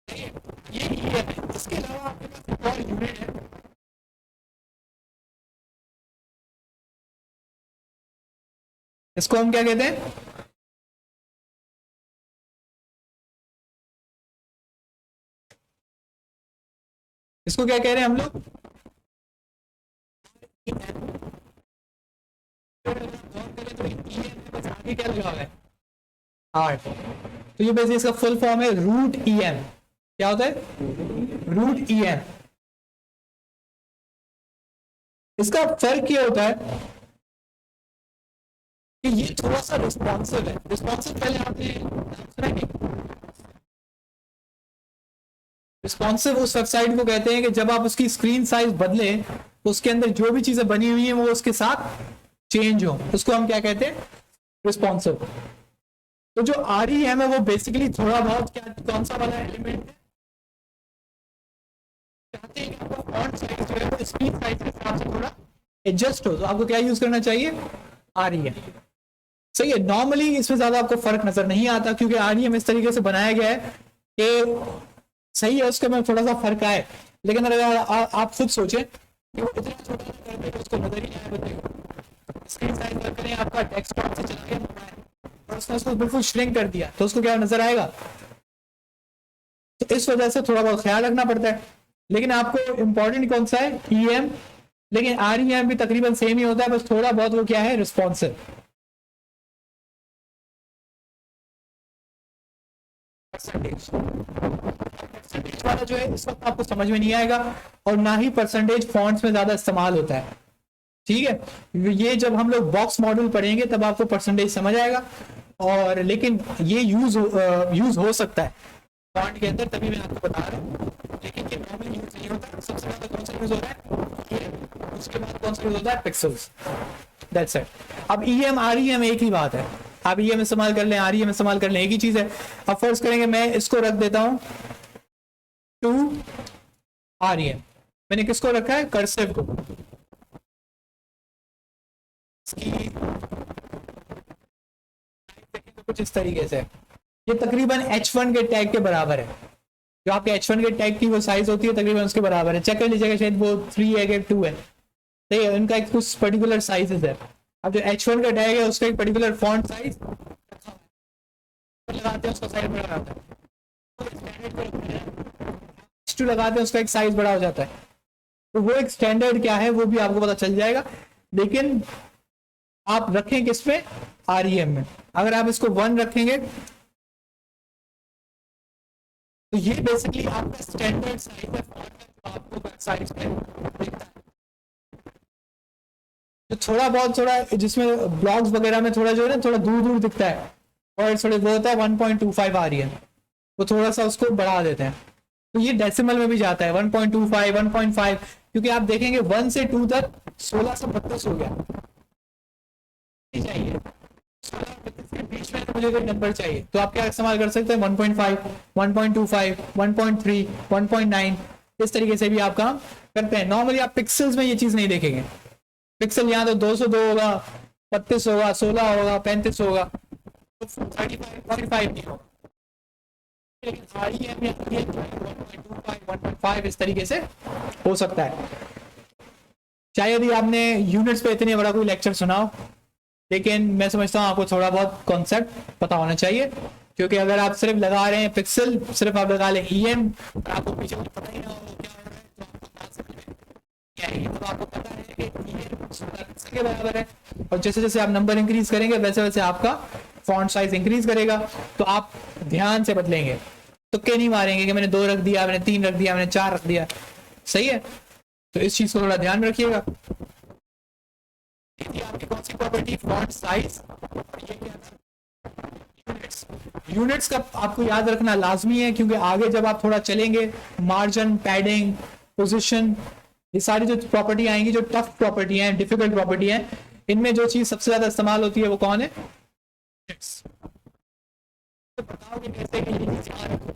ये EM है, इसके अलावा आपके पास एक और यूनिट है, इसको हम क्या कहते हैं, इसको क्या कह रहे हैं हम लोग, आगे क्या लगा हुआ है, आर्ट। तो ये बेसिकली इसका फुल फॉर्म है रूट EM। क्या होता है, रूट EM। इसका फर्क ये होता है कि ये थोड़ा सा रिस्पॉन्सिव है। रिस्पॉन्सिव पहले आपने सुना है, रिस्पॉन्सिव उस वेबसाइट को कहते हैं कि जब आप उसकी स्क्रीन साइज बदलें तो उसके अंदर जो भी चीजें बनी हुई हैं वो उसके साथ चेंज हो, उसको हम क्या कहते हैं, रिस्पॉन्सिव। तो जो REM है वो बेसिकली थोड़ा बहुत क्या, कौन सा वाला एलिमेंट है, चाहते हैं कि आपका फॉन्ट साइज जो है वो स्क्रीन साइज के हिसाब से थोड़ा एडजस्ट हो, तो आपको क्या यूज करना चाहिए, REM। सही है, नॉर्मली इसमें ज्यादा आपको फर्क नजर नहीं आता क्योंकि REM इस तरीके से बनाया गया है कि सही है, उसके में थोड़ा सा फर्क आए, लेकिन अगर आप खुद सोचें कि वो इतना छोटा कर दे उसको नजर ही नहीं आएगा। स्क्रीन साइज वर्क करें, आपका डेस्कटॉप से चला गया मोबाइल और उसने उसको बिल्कुल श्रिंक कर दिया तो उसको क्या नजर आएगा। तो इस वजह से थोड़ा बहुत ख्याल रखना पड़ता है, लेकिन आपको इंपॉर्टेंट कौन सा है, EM, लेकिन REM भी तकरीबन सेम ही होता है, बस थोड़ा बहुत वो क्या है, रिस्पॉन्सिव। परसेंटेज वाला जो है इस वक्त आपको समझ में नहीं आएगा, और ना ही परसेंटेज फॉन्ट्स में ज्यादा इस्तेमाल होता है, ठीक है। ये जब हम लोग बॉक्स मॉडल पढ़ेंगे तब आपको परसेंटेज समझ आएगा, और लेकिन ये यूज हो सकता है फॉन्ट के अंदर, तभी मैं आपको बता रहा हूँ, लेकिन ये नॉर्मल यूज नहीं होता। सबसे ज्यादा कौन सा यूज होता है, उसके बाद कौन सा यूज होता है, पिक्सल्स, दैट्स इट। अब EM REM एक ही बात है, आप EM इस्तेमाल कर लें, REM इस्तेमाल कर लें, एक ही चीज है। अब फर्ज करेंगे मैं इसको रख देता हूं टू REM, मैंने किसको रखा है, कर्सिव को, कुछ इस तरीके से, ये तकरीबन H1 के टैग के बराबर है, जो आपके H1 के टैग की वो साइज होती है तकरीबन उसके बराबर है। चेक कर लीजिएगा, शायद वो 3 है कि 2 है, सही है, उनका एक कुछ पर्टिकुलर साइजेस है। अब जो H1 का टैग है उसका एक पर्टिकुलर फॉन्ट साइज लगाते हैं, उसका साइज में लगाते हैं, x2 लगाते हैं उसका एक साइज बड़ा हो जाता है। तो वो एक स्टैंडर्ड क्या है वो भी आपको पता चल जाएगा, लेकिन आप रखें किस में, REM में। अगर आप इसको 1 रखेंगे तो ये बेसिकली आपका स्टैंडर्ड साइज है फॉन्ट का, जो आपको वेबसाइट पे दिखता है। तो थोड़ा बहुत, थोड़ा जिसमें ब्लॉग्स वगैरह में थोड़ा जो है ना थोड़ा दूर दूर दिखता है और थोड़े वो होता है 1.25 REM, वो थोड़ा सा उसको बढ़ा देते हैं। तो ये डेसिमल में भी जाता है 1.25 1.5, क्योंकि आप देखेंगे 1 से 2 तक 1632 हो गया चाहिए, 1632 के बीच में मुझे कोई नंबर चाहिए, तो आप क्या इस्तेमाल कर सकते हैं 1.5 1.25 1.3 1.9, इस तरीके से भी आप काम करते हैं। नॉर्मली आप पिक्सल्स में ये चीज नहीं देखेंगे, पिक्सल यहाँ तो 202 होगा, 32 होगा, 16 होगा, 35 होगा, तो 35.5 नहीं होगा, लेकिन REM या 1.25 1.5 इस तरीके से हो सकता है। शायद ही आपने यूनिट्स पे इतने बड़ा कोई लेक्चर सुना हो, लेकिन मैं समझता हूँ आपको थोड़ा बहुत कॉन्सेप्ट पता होना चाहिए, क्योंकि अगर आप सिर्फ लगा रहे हैं पिक्सल, सिर्फ आप लगा लें EM, आपको पीछे पता ही ना हो क्या हो रहा है, तो आपको बात समझ में क्या है, तो आपको पता है कि EM 16 पिक्सल के बराबर है, और जैसे जैसे आप नंबर इंक्रीज करेंगे वैसे वैसे आपका फॉन्ट साइज इंक्रीज करेगा। तो आप ध्यान से बदलेंगे, तुक्के नहीं मारेंगे कि मैंने 2 रख दिया, मैंने 3 रख दिया, मैंने 4 रख दिया, सही है। तो इस चीज को थोड़ा ध्यान में रखिएगा। आपकी कौन सी प्रॉपर्टी, फॉन्ट साइज, और ये क्या था, यूनिट्स। यूनिट्स का आपको याद रखना लाजमी है, क्योंकि आगे जब आप थोड़ा चलेंगे, मार्जिन, पैडिंग, पोजीशन, ये सारी जो प्रॉपर्टी आएंगी, जो टफ प्रॉपर्टी है, डिफिकल्ट प्रॉपर्टी है, इनमें जो चीज सबसे ज्यादा इस्तेमाल होती है वो कौन है, यूनिट्स। तो बताओगे कैसे कि ये चीज याद रखो।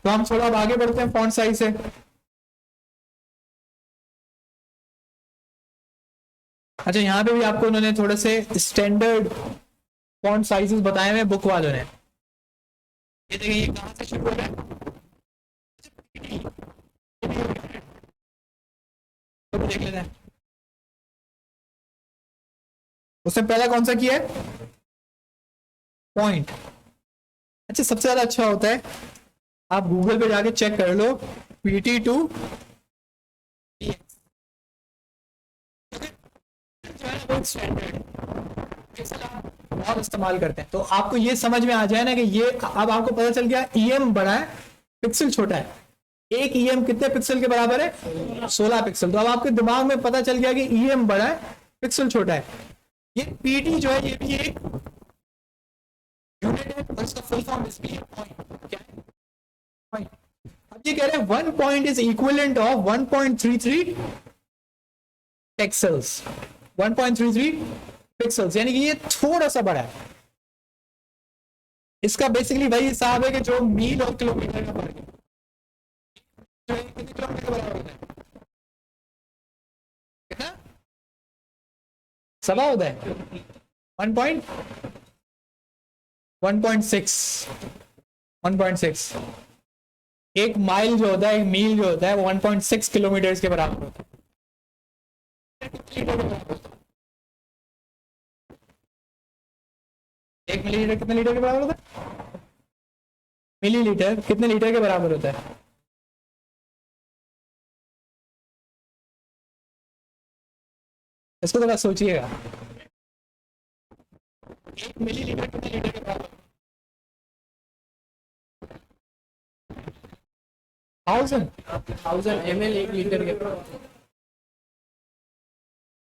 तो हम थोड़ा आगे बढ़ते हैं फॉन्ट साइज से। अच्छा, यहाँ पे भी आपको उन्होंने थोड़े से स्टैंडर्ड फॉन्ट साइजेस बताए हुए बुक वालों ने। ये देखिए, ये कहाँ से शुरू हो रहा है, तो देख लेते हैं। उसने पहला कौन सा किया है, पॉइंट। अच्छा, सबसे ज्यादा अच्छा होता है आप गूगल पे जाके चेक कर लो PT2 स्टैंडर्ड बहुत इस्तेमाल करते हैं। तो आपको ये समझ में आ जाए ना कि ये अब आपको पता चल गया EM बड़ा है, पिक्सल छोटा है। एक EM कितने पिक्सल के बराबर है, 16 पिक्सल। तो अब आपके दिमाग में पता चल गया कि EM बड़ा है, पिक्सल छोटा है। ये PT जो है ये भी एक यूनिट है, और इसका फुल फॉर्म इसकी है पॉइंट। क्या है, पॉइंट। अब ये कह रहे हैं 1 point is equivalent of 1.33 pixels, 1.33 pixels, यानी कि ये थोड़ा सा बड़ा है। इसका बेसिकली वही हिसाब है कि जो मील और किलोमीटर का फर्क है, जो कितने किलोमीटर के बराबर होता है, कितना, सवा होता है 1.6 एक माइल जो होता है, एक मील जो होता है वो 1.6 किलोमीटर के बराबर होता है। एक मिलीलीटर कितने लीटर के बराबर होता है, मिलीलीटर कितने लीटर के बराबर होता है, इसको थोड़ा सोचिएगा। 1 मिलीलीटर कितने लीटर के बराबर, 1000 ml 1 लीटर के,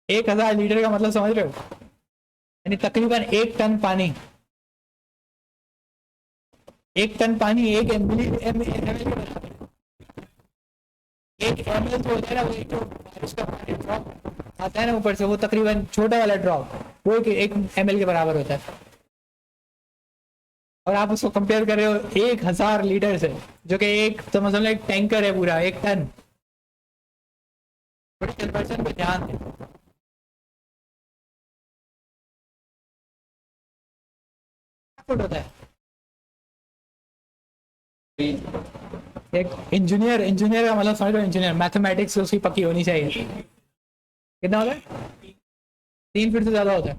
1000 लीटर का मतलब समझ रहे हो, यानी तकरीबन 1 टन पानी, 1 टन पानी 1 ml के बराबर है। 1 ml जो होता है ना, वो एक जो बारिश का पानी ड्रॉप आता है ना ऊपर से, वो तकरीबन छोटा वाला ड्रॉप वो 1 ml के बराबर होता है। और आप उसको कंपेयर कर रहे हो 1000 लीटर से, जो कि एक तो मतलब एक टैंकर है पूरा, 1 टन। बड़ी कन्वर्जन पे ध्यान दें। होता है एक इंजीनियर का मतलब समझ लो, इंजीनियर मैथमेटिक्स उसकी पक्की होनी चाहिए। कितना होता है, 3 फीट से ज्यादा होता है।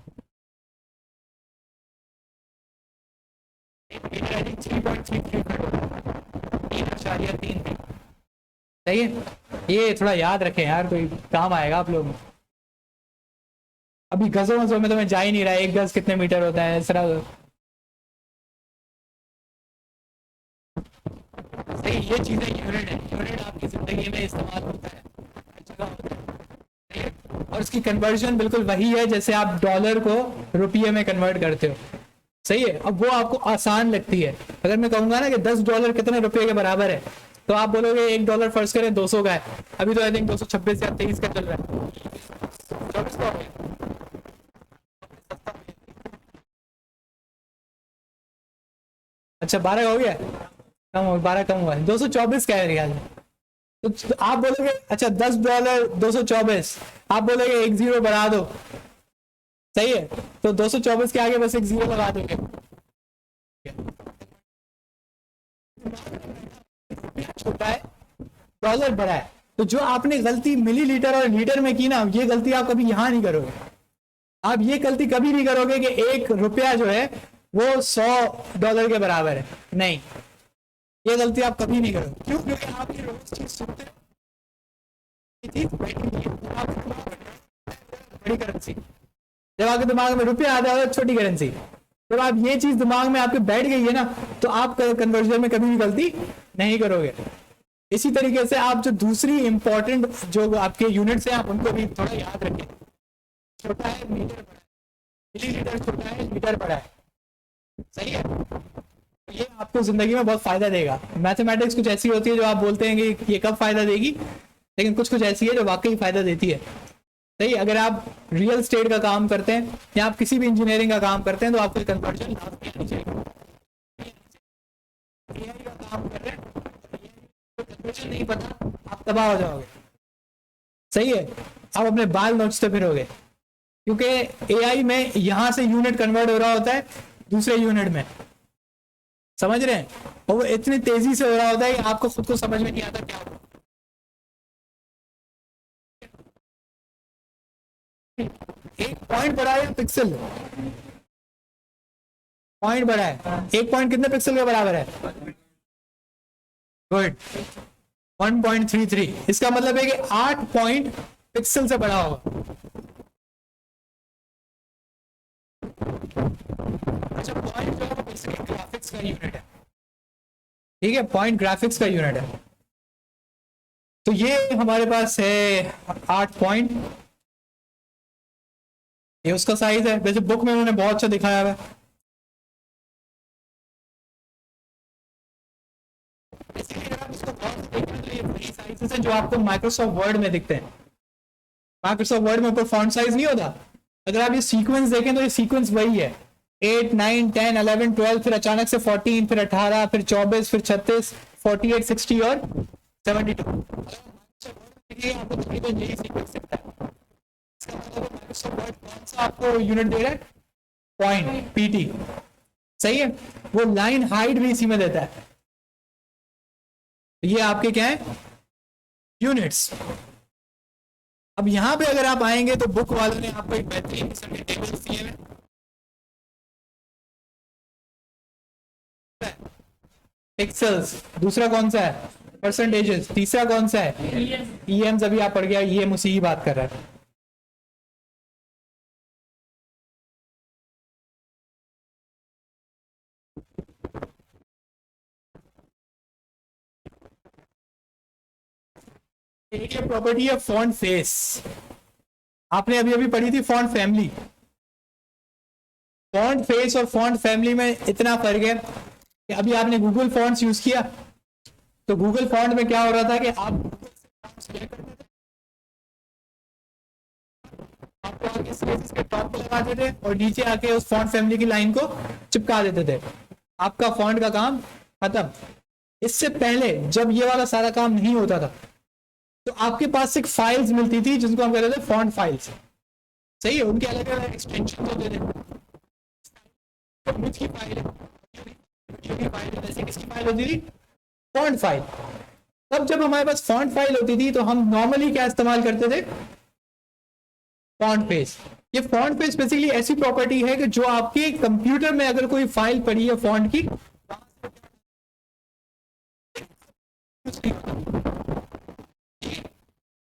3.33 फीट होता है। 0.3 थी। सही है, ये थोड़ा याद रखें यार, कोई काम आएगा आप लोग। अभी गजों वजों में तो मैं जा ही नहीं रहा, 1 गज कितने मीटर होता है, इस तरह। सही, ये चीजें यूनिट है, यूनिट आपकी जिंदगी में इस्तेमाल होता है, हर जगह होता है। सही है? और उसकी कन्वर्जन बिल्कुल वही है जैसे आप डॉलर को रुपये में कन्वर्ट करते हो। सही है, अब वो आपको आसान लगती है। अगर मैं कहूंगा ना कि $10 कितने रुपए के बराबर है, तो आप बोलोगे $1 फर्ज करें 200 का है। अभी तो आई थिंक 226 या 23 का चल रहा है। 24 का हो गया। अच्छा 12 का हो गया, कम हो, 12 कम हुआ है, 224 का है मेरे ख्याल में। तो आप बोलोगे अच्छा $10 224, आप बोलोगे एक जीरो बढ़ा दो। सही है, तो 224 के आगे बस एक जीरो लगा दोगे। छोटा है, डॉलर बड़ा है, तो जो आपने गलती मिलीलीटर और लीटर में की ना, ये गलती आप कभी यहां नहीं करोगे। आप ये गलती कभी नहीं करोगे कि 1 रुपया जो है वो $100 के बराबर है, नहीं, ये गलती आप कभी नहीं करोगे। क्यों? क्योंकि आप ये रोज चीज सुनते हैं, बड़ी करेंसी, जब आपके दिमाग में रुपया आता है छोटी करेंसी। जब आप ये चीज दिमाग में आपके बैठ गई है ना, तो आप कन्वर्जन में कभी भी गलती नहीं करोगे। इसी तरीके से आप जो दूसरी इंपॉर्टेंट जो आपके यूनिट्स हैं, आप उनको भी थोड़ा याद रखें। छोटा है मीटर बड़ा है, मिलीलीटर छोटा है लीटर बड़ा है। सही है, ये आपको जिंदगी में बहुत फायदा देगा। मैथमेटिक्स कुछ ऐसी होती है जो आप बोलते हैं कि ये कब फायदा देगी, लेकिन कुछ कुछ ऐसी है जो वाकई फायदा देती है। सही, अगर आप रियल स्टेट का काम करते हैं या आप किसी भी इंजीनियरिंग का काम करते हैं, तो आपको कन्वर्जन लाजमी आनी चाहिए। एआई का काम कर रहे हैं, कन्वर्जन नहीं पता, आप तबाह हो जाओगे। सही है, आप अपने बाल नोचते फिरोगे, क्योंकि एआई में यहां से यूनिट कन्वर्ट हो रहा होता है दूसरे यूनिट में। समझ रहे हैं? और वो इतनी तेजी से हो रहा होता है कि आपको खुद को समझ में नहीं आता क्या हो। एक पॉइंट बड़ा है, पिक्सल पॉइंट बड़ा है, एक पॉइंट कितने पिक्सल के बराबर है? गुड, 1.33। इसका मतलब है कि 8 पॉइंट पिक्सल से बड़ा होगा। अच्छा, पॉइंट जो है बेसिकली ग्राफिक्स का यूनिट है। ठीक है, पॉइंट ग्राफिक्स का यूनिट है। तो ये हमारे पास है 8 पॉइंट, ये उसका साइज है। वैसे बुक में उन्होंने बहुत अच्छा दिखाया हुआ है। साइजेस हैं जो आपको माइक्रोसॉफ्ट वर्ड में दिखते हैं। माइक्रोसॉफ्ट वर्ड में ऊपर फॉन्ट साइज नहीं होता, अगर आप ये सीक्वेंस देखें तो ये सीक्वेंस वही है, 8 9 10 11 12, फिर अचानक से 14, फिर 18, फिर 24, फिर 36, 48, 60 और 72। आपको तकरीबन यही सीक्वेंस दिखता है। इसका मतलब माइक्रोसॉफ्ट वर्ड कौन सा आपको यूनिट दे रहा है? Point, PT. सही है, वो लाइन हाइट भी इसी में देता है। ये आपके क्या है? यूनिट्स। अब यहां पे अगर आप आएंगे तो बुक वालों ने आपको एक बेहतरीन किस्म के टेबल्स दिए हैं। पिक्सेल्स, दूसरा कौन सा है? परसेंटेजेस, तीसरा कौन सा है? ईएम्स। अभी आप पढ़ गया, ईएम उसी की बात कर रहा है। एक ये प्रॉपर्टी है फॉन्ट फेस, आपने अभी अभी पढ़ी थी फॉन्ट फैमिली। फॉन्ट फेस और फॉन्ट फैमिली में इतना फर्क है कि अभी आपने गूगल फॉन्ट्स यूज किया, तो गूगल फॉन्ट में क्या हो रहा था कि आप के टॉप पे लगा देते और नीचे आके उस फॉन्ट फैमिली की लाइन को चिपका देते थे, आपका फॉन्ट का काम खत्म। इससे पहले जब ये वाला सारा काम नहीं होता था, तो आपके पास एक फाइल्स मिलती थी जिनको हम कहते थे फॉन्ट फाइल्स। सही है, उनके अलग अलग एक्सटेंशन होते थे। की फाइल है, जैसे किसकी फाइल होती थी? Font file. तब जब हमारे पास फॉन्ट फाइल होती थी तो हम नॉर्मली क्या इस्तेमाल करते थे? Font face. ये फॉन्ट फेस बेसिकली ऐसी प्रॉपर्टी है कि जो आपके कंप्यूटर में अगर कोई फाइल पड़ी है फॉन्ट की, नहीं होता।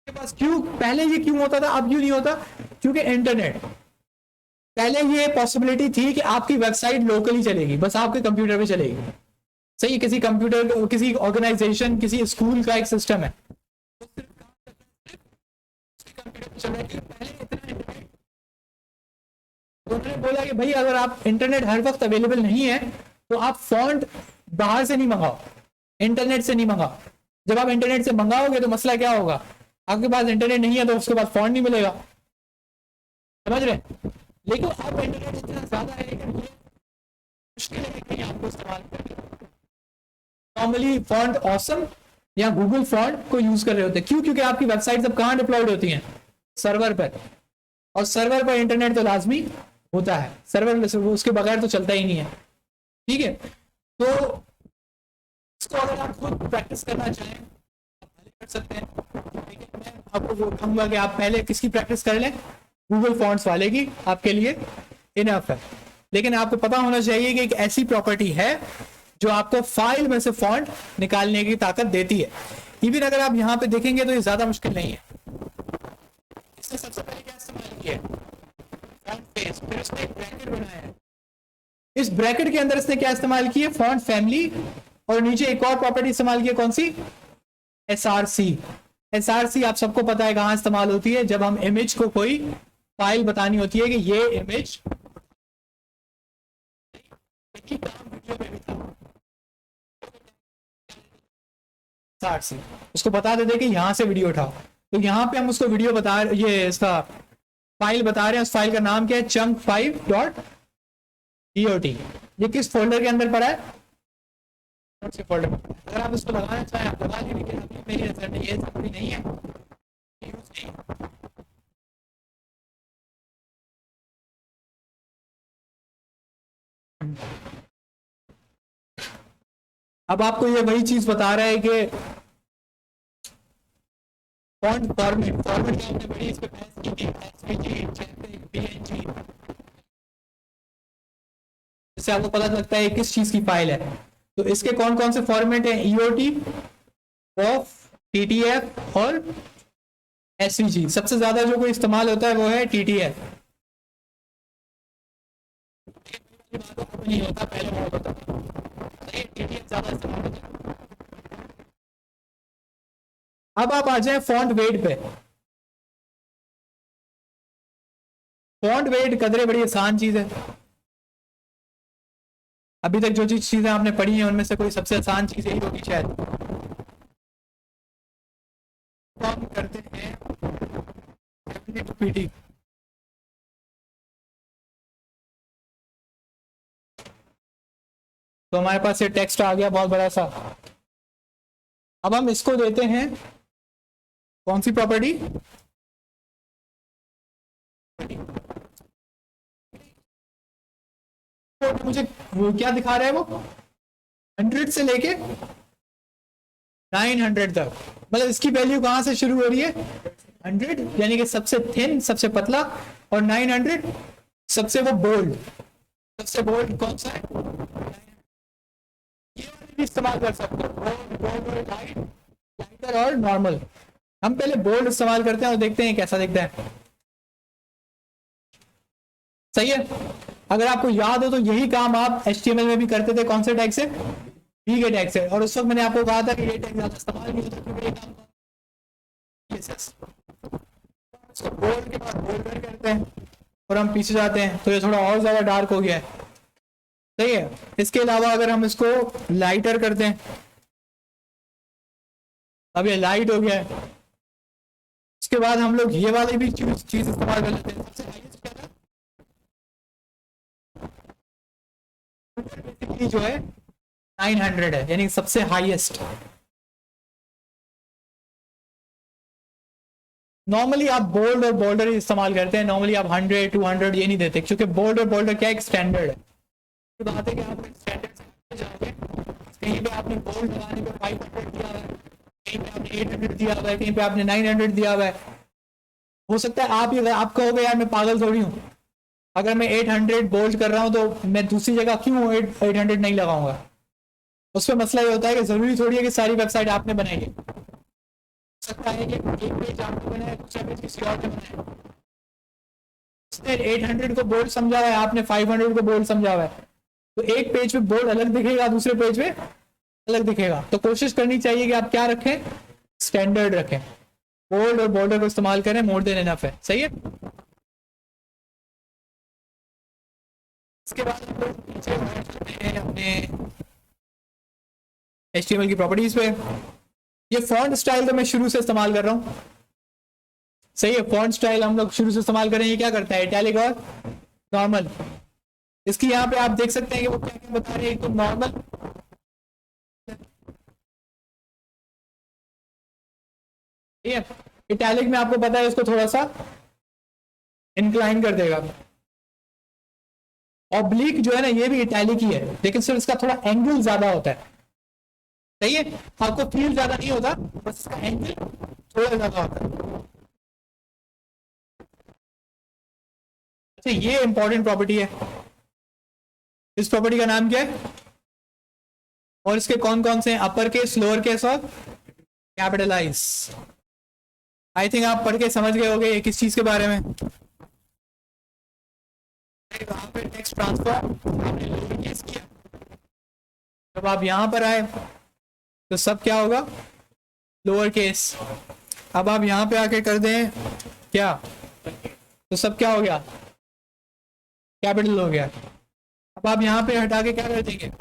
के पास क्यों, पहले ये क्यों होता था, अब क्यों नहीं होता? क्योंकि इंटरनेट, पहले ये पॉसिबिलिटी थी कि आपकी वेबसाइट लोकली चलेगी, बस आपके कंप्यूटर पे चलेगी। सही है, किसी कंप्यूटर, किसी ऑर्गेनाइजेशन, किसी स्कूल का एक सिस्टम है, तो उन्होंने बोला कि भाई अगर आप इंटरनेट हर वक्त अवेलेबल नहीं है तो आप फॉन्ट बाहर से नहीं मंगाओ, इंटरनेट से नहीं मंगाओ। जब आप इंटरनेट से मंगाओगे तो मसला क्या होगा, आपके पास इंटरनेट नहीं है तो उसके बाद फॉन्ट नहीं मिलेगा, समझ रहे? लेकिन अब इंटरनेट इतना ज्यादा है कि मुश्किल है कि आपको इस्तेमाल करना। नॉर्मली फॉन्ट ऑसम या गूगल फॉन्ट को यूज कर रहे होते हैं। क्यों? क्योंकि आपकी वेबसाइट सब कहाँ डिप्लॉयड होती हैं? सर्वर पर, और सर्वर पर इंटरनेट तो लाजमी होता है, सर्वर उसके बगैर तो चलता ही नहीं है। ठीक है, तो इसको अगर आप खुद प्रैक्टिस करना चाहें आप पहले कर सकते हैं, लेकिन मैं आपको वो कहूंगा कि आप पहले किसकी प्रैक्टिस कर लें, गूगल फॉन्ट्स वाले की, आपके लिए इनफ है। लेकिन आपको पता होना चाहिए कि एक ऐसी प्रॉपर्टी है जो आपको फाइल में से फॉन्ट निकालने की ताकत देती है। इवन अगर आप यहाँ पे देखेंगे तो ये ज्यादा मुश्किल नहीं है। इसने सबसे पहले क्या इस्तेमाल किया है? फॉन्ट फेस, फिर उसने एक ब्रैकेट बनाया है। इस ब्रैकेट के अंदर इसने क्या इस्तेमाल की है? फॉन्ट फैमिली, और नीचे एक और प्रॉपर्टी इस्तेमाल की है, कौन सी? SRC। SRC आप सबको पता है कहां इस्तेमाल होती है, जब हम इमेज को कोई फाइल बतानी होती है कि ये इमेज, काम वीडियो में भी था, SRC उसको बता देते कि यहां से वीडियो उठाओ, तो यहां पे हम उसको वीडियो बता, ये इसका फाइल बता रहे हैं। उस फाइल का नाम क्या है? chunk5.dot। ये किस फोल्डर के अंदर पड़ा है? फोल्डर। अगर आप इसको लगाना चाहें आप लगा लीजिए, लेकिन अभी मेरी नजर में ये जरूरी नहीं है, यूज नहीं। अब आपको ये वही चीज बता रहा है कि फॉन्ट फॉर्मेट, फॉर्मेट जो आपने बड़ी इस पे बहस की थी, एसवीजी, जेपीजी, पीएनजी, इससे आपको पता लगता है किस चीज की फाइल है। तो इसके कौन कौन से फॉर्मेट हैं? ईओटी, ऑफ, टीटीएफ और एसवीजी। सबसे ज्यादा जो कोई इस्तेमाल होता है वो है टीटीएफ। नहीं होता, पहले बहुत होता था, टीटीएफ ज्यादा इस्तेमाल होता है। अब आप आ जाए फॉन्ट वेट पे। फॉन्ट वेट कदरे बड़ी आसान चीज है। अभी तक जो चीजें आपने पढ़ी हैं उनमें से कोई सबसे आसान चीज यही होगी शायद। तो हम करते हैं पीटी, तो हमारे पास ये टेक्स्ट आ गया बहुत बड़ा सा। अब हम इसको देते हैं कौन सी प्रॉपर्टी? मुझे वो क्या दिखा रहा है, वो 100 से लेके 900 तक, मतलब इसकी वैल्यू कहां से शुरू हो रही है? 100 यानी कि सबसे थिन, सबसे पतला, और 900 सबसे वो बोल्ड। सबसे बोल्ड कौन सा है? ये भी इस्तेमाल कर सकते हो, बोल्ड और लाइट, लाइटर और नॉर्मल। हम पहले बोल्ड इस्तेमाल करते हैं और देखते हैं कैसा दिखता है। सही है। अगर आपको याद हो तो यही काम आप HTML में भी करते थे, कौन से टैग से? वी के टैग से। और उस वक्त मैंने आपको कहा था कि ये टैग ज्यादा इस्तेमाल नहीं होता, क्योंकि ये काम इसको बोल्ड के बाद बोल्डर करते हैं और हम पीछे जाते हैं तो ये थोड़ा और ज्यादा डार्क हो गया है। सही है। इसके अलावा अगर हम इसको लाइटर करते हैं, अब ये लाइट हो गया है। इसके बाद हम लोग ये वाली भी चीज इस्तेमाल कर लेते हैं। सबसे हाईएस्ट क्या था? बेसिकली जो है 900 है, यानी सबसे हाईएस्ट। नॉर्मली आप बोल्ड और बोल्डर इस्तेमाल करते हैं, नॉर्मली आप 100 200 ये नहीं देते, क्योंकि बोल्ड और बोल्डर क्या एक स्टैंडर्ड है। तो बात है कि आप स्टैंडर्ड से जाओगे, कहीं पे आपने बोल्ड लगाने पे 500 दिया हुआ है, कहीं पे आपने 800 दिया हुआ है, कहीं पे आपने 900 दिया हुआ है। हो सकता है आप कहोगे यार मैं पागल थोड़ी हूँ, अगर मैं 800 बोल्ड कर रहा हूँ तो मैं दूसरी जगह क्यों 800 नहीं लगाऊंगा? उसमें मसला ये होता है कि जरूरी थोड़ी है कि सारी वेबसाइट आपने बनाई है, हो सकता है कि एक पेज आपने बनाया, दूसरा पेज किसी और ने बनाया। उसने 800 को बोल्ड समझा हुआ है, आपने 500 को बोल्ड समझा हुआ है, तो एक पेज पे बोल्ड अलग दिखेगा, दूसरे पेज पे अलग दिखेगा। तो कोशिश करनी चाहिए कि आप क्या रखें, स्टैंडर्ड रखें, बोल्ड और बॉर्डर को इस्तेमाल करें, मोर देन इनफ है। सही है। इसके बाद हम लोग नीचे चलते हैं अपने HTML की प्रॉपर्टीज पे। ये फॉन्ट स्टाइल तो मैं शुरू से इस्तेमाल कर रहा हूँ। सही है, फॉन्ट स्टाइल हम लोग शुरू से इस्तेमाल करें। ये क्या करता है, इटैलिक और नॉर्मल। इसकी यहाँ पे आप देख सकते हैं कि वो क्या क्या बता रहे हैं। एक तो नॉर्मल, ठीक है, इटैलिक में आपको पता है इसको थोड़ा सा इंक्लाइन कर देगा। ऑब्लिक जो है ना, ये भी इटैलिक ही है, लेकिन सिर्फ इसका थोड़ा एंगल ज्यादा होता है। सही है, आपको फील ज्यादा नहीं होता, बस इसका एंगल थोड़ा ज्यादा होता है। अच्छा, ये इंपॉर्टेंट प्रॉपर्टी है। इस प्रॉपर्टी का नाम क्या है, और इसके कौन कौन से हैं, अपर केस, लोअर केस और कैपिटलाइज। आई थिंक आप पढ़ के समझ गए होंगे ये किस चीज के बारे में। वहां पे टेक्स्ट ट्रांसफॉर्म आपने लोअर केस किया, जब आप यहां पर आए तो सब क्या होगा, लोअर केस। अब आप यहां पे आके कर दें क्या, तो सब क्या हो गया, कैपिटल हो गया। अब आप यहां पे हटा के क्या कर देंगे,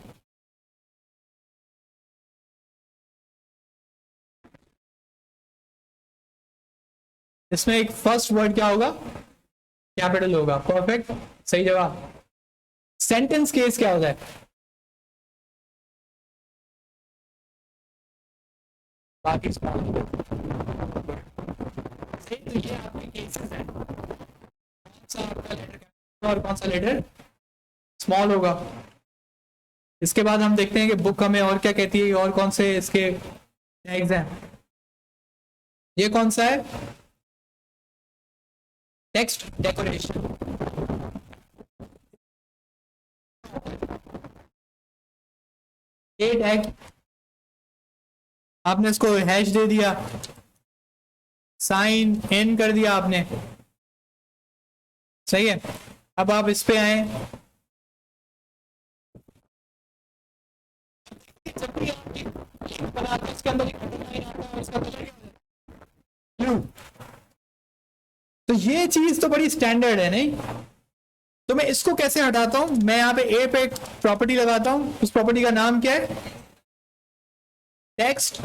इसमें एक फर्स्ट वर्ड क्या होगा, कैपिटल होगा। परफेक्ट, सही जवाब। सेंटेंस केस क्या होता है, बाकी स्मॉल। सही, तो ये आपके केसेस हैं। कौन सा आपका लेटर और कौन सा लेटर स्मॉल होगा। इसके बाद हम देखते हैं कि बुक हमें और क्या कहती है, और कौन से इसके टैग्स हैं। ये कौन सा है, टेक्स्ट डेकोरेशन। ये टैग आपने इसको हैश दे दिया, साइन इन कर दिया आपने। सही है, अब आप इस पे आए, जब भी आप लिंक बनाते हैं इसके अंदर एक अंडरलाइन आता है, उसका कलर क्या होता है, ब्लू। तो ये चीज तो बड़ी स्टैंडर्ड है नहीं। तो मैं इसको कैसे हटाता हूं, मैं यहाँ पे ए पे एक प्रॉपर्टी लगाता हूं, उस प्रॉपर्टी का नाम क्या है, टेक्स्ट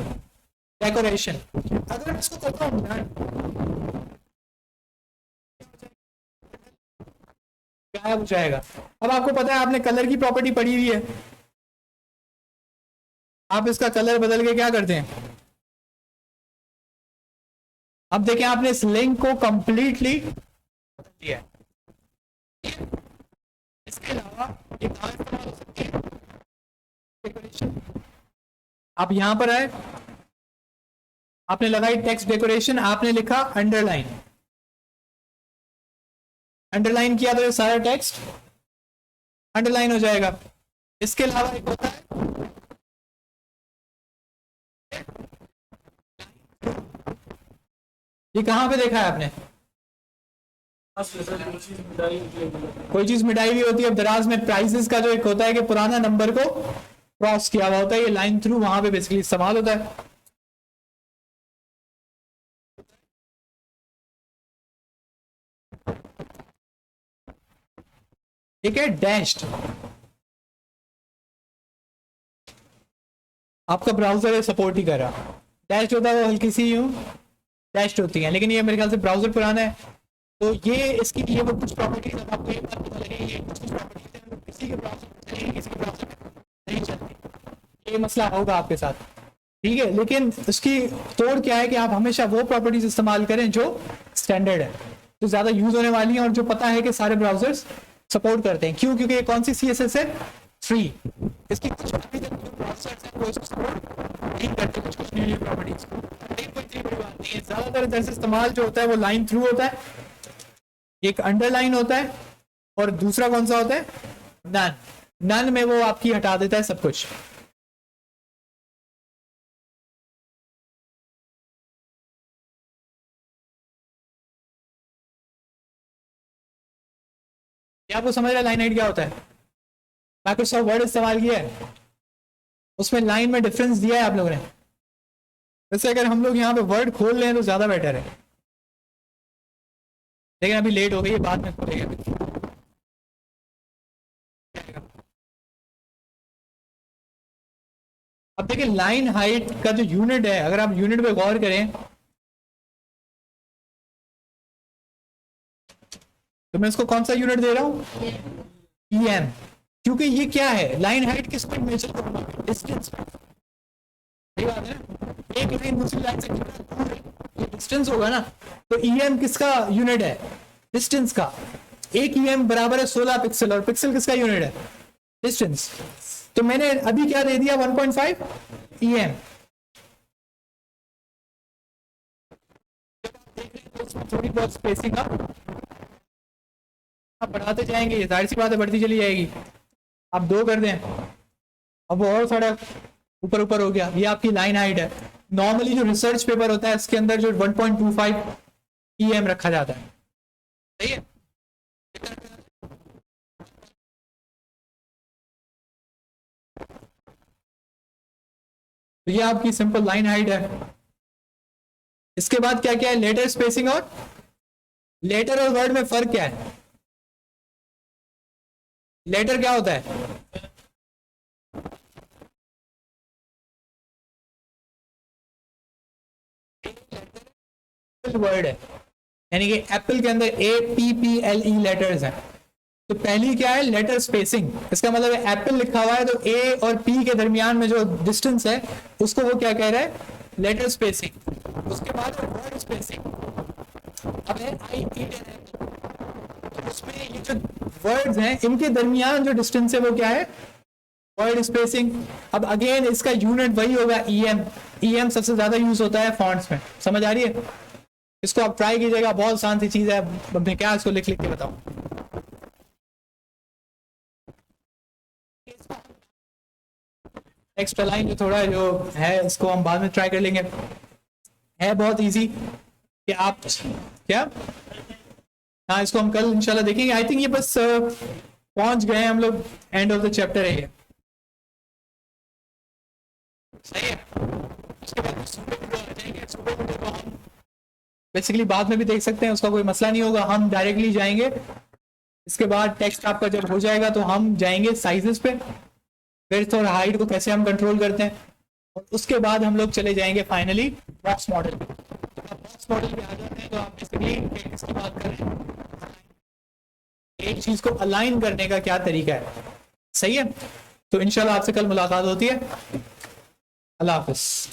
डेकोरेशन। अगर मैं इसको करता हूं गायब हो जाएगा। अब आपको पता है, आपने कलर की प्रॉपर्टी पढ़ी हुई है, आप इसका कलर बदल के क्या करते हैं। अब देखें, आपने इस लिंक को कंप्लीटली बदल दिया है। इसके अलावा एक और इस्तेमाल हो सकती है डेकोरेशन। आप यहां पर आए, आपने लगाई टेक्स्ट डेकोरेशन, आपने लिखा अंडरलाइन। अंडरलाइन किया तो ये सारा टेक्स्ट अंडरलाइन हो जाएगा। इसके अलावा एक होता है, ये कहां पे देखा है आपने, कोई चीज मिटाई हुई होती है। दराज में प्राइसेस का जो एक होता है कि पुराना नंबर को क्रॉस किया हुआ होता है, ये लाइन थ्रू वहां पे बेसिकली इस्तेमाल होता है। ठीक है, डैश्ड। आपका ब्राउजर है सपोर्ट ही कर रहा, डैश्ड होता है वो हल्की सी यूं डैश्ड होती है, लेकिन ये मेरे ख्याल से ब्राउजर पुराना है, तो ये इसकी ये वो कुछ प्रॉपर्टीज अब आपको एक बार पता लगे, ये कुछ प्रॉपर्टीज है किसी के ब्राउजर में चलेगी, किसी के ब्राउजर में नहीं चलती। ये मसला होगा आपके साथ, ठीक है। लेकिन उसकी तोड़ क्या है कि आप हमेशा वो प्रॉपर्टीज इस्तेमाल करें जो स्टैंडर्ड है, जो ज्यादा यूज होने वाली हैं और जो पता है कि सारे ब्राउजर्स सपोर्ट करते हैं। क्यों, क्योंकि ये कौन सी CSS है, फ्री। इसकी कुछ अभी तक जो ब्राउजर्स हैं वो इसको सपोर्ट नहीं करते, कुछ कुछ न्यू प्रॉपर्टीज। कोई इतनी बड़ी बात नहीं है। ज्यादातर इधर से इस्तेमाल जो होता है वो लाइन थ्रू होता है, एक अंडरलाइन होता है, और दूसरा कौन सा होता है, नन। नन में वो आपकी हटा देता है सब कुछ। क्या आपको समझ रहा है लाइन हाइट क्या होता है? माइक्रोसॉफ्ट वर्ड इस्तेमाल किया है, उसमें लाइन में डिफरेंस दिया है आप लोगों ने। वैसे अगर हम लोग यहाँ पे वर्ड खोल लें तो ज्यादा बेटर है, लेकिन अभी लेट हो गई है, बाद में खोलेंगे। अब देखिए लाइन हाइट का जो यूनिट है, अगर आप यूनिट पे गौर करें तो मैं इसको कौन सा यूनिट दे रहा हूँ? EM। क्योंकि ये क्या है, लाइन हाइट किस पर मेजर करूंगा? डिस्टेंस पे। सही बात है ना, एक लाइन दूसरी लाइन से कितना दूर है ये डिस्टेंस होगा ना। तो EM किसका यूनिट है? डिस्टेंस का। एक EM बराबर है 16 पिक्सल, और पिक्सल किसका यूनिट है? डिस्टेंस। तो मैंने अभी क्या दे दिया? 1.5 EM। थोड़ी बहुत स्पेसिंग आप बढ़ाते जाएंगे, जाहिर सी बात है बढ़ती चली जाएगी। आप 2 कर दें, अब वो और थोड़ा ऊपर ऊपर हो गया, ये आपकी लाइन हाइट है। नॉर्मली जो रिसर्च पेपर होता है इसके अंदर जो 1.25 EM रखा जाता है। सही है। तो ये आपकी सिंपल लाइन हाइट है। इसके बाद क्या क्या है? Letter spacing. और लेटर और वर्ड में फर्क क्या है? लेटर क्या होता है? वर्ड है, यानी कि एप्पल के अंदर APPLE लेटर्स हैं। तो पहली क्या है? Letter spacing. इसका मतलब है एप्पल लिखा हुआ है तो A और P के दरमियान में जो डिस्टेंस है उसको वो क्या कह रहा है? Letter spacing. उसके बाद वर्ड स्पेसिंग। अब है I-E-10 है, तो उसमें ये जो वर्ड्स हैं इनके दरमियान जो डिस्टेंस है वो क्या है? Word spacing. अब अगेन इसका यूनिट वही होगा EM। EM सबसे ज्यादा यूज होता है फॉन्ट्स में। समझ आ रही है? इसको आप ट्राई कीजिएगा, बहुत आसान सी चीज है। मैं क्या इसको लिख लिख के बताऊं? एक्स्ट्रा लाइन जो थोड़ा जो है इसको हम बाद में ट्राई कर लेंगे। है बहुत इजी कि आप क्या, हाँ इसको हम कल इंशाल्लाह देखेंगे। आई थिंक ये बस पहुंच गए हम लोग, एंड ऑफ द चैप्टर है ये। सही है। उसके बाद हम बेसिकली बाद में भी देख सकते हैं, उसका कोई मसला नहीं होगा। हम डायरेक्टली जाएंगे, इसके बाद टेक्स्ट आपका जब हो जाएगा तो हम जाएंगे साइजेस पे, विड्थ और हाइट को कैसे हम कंट्रोल करते हैं, और उसके बाद हम लोग चले जाएंगे फाइनली बॉक्स मॉडल। तो आप बॉक्स मॉडल पे आ जाते हैं तो आप बेसिकली इसकी बात कर रहे हैं, एक चीज को अलाइन करने का क्या तरीका है। सही है। तो इंशाल्लाह आपसे कल मुलाकात होती है। अल्लाह हाफिज।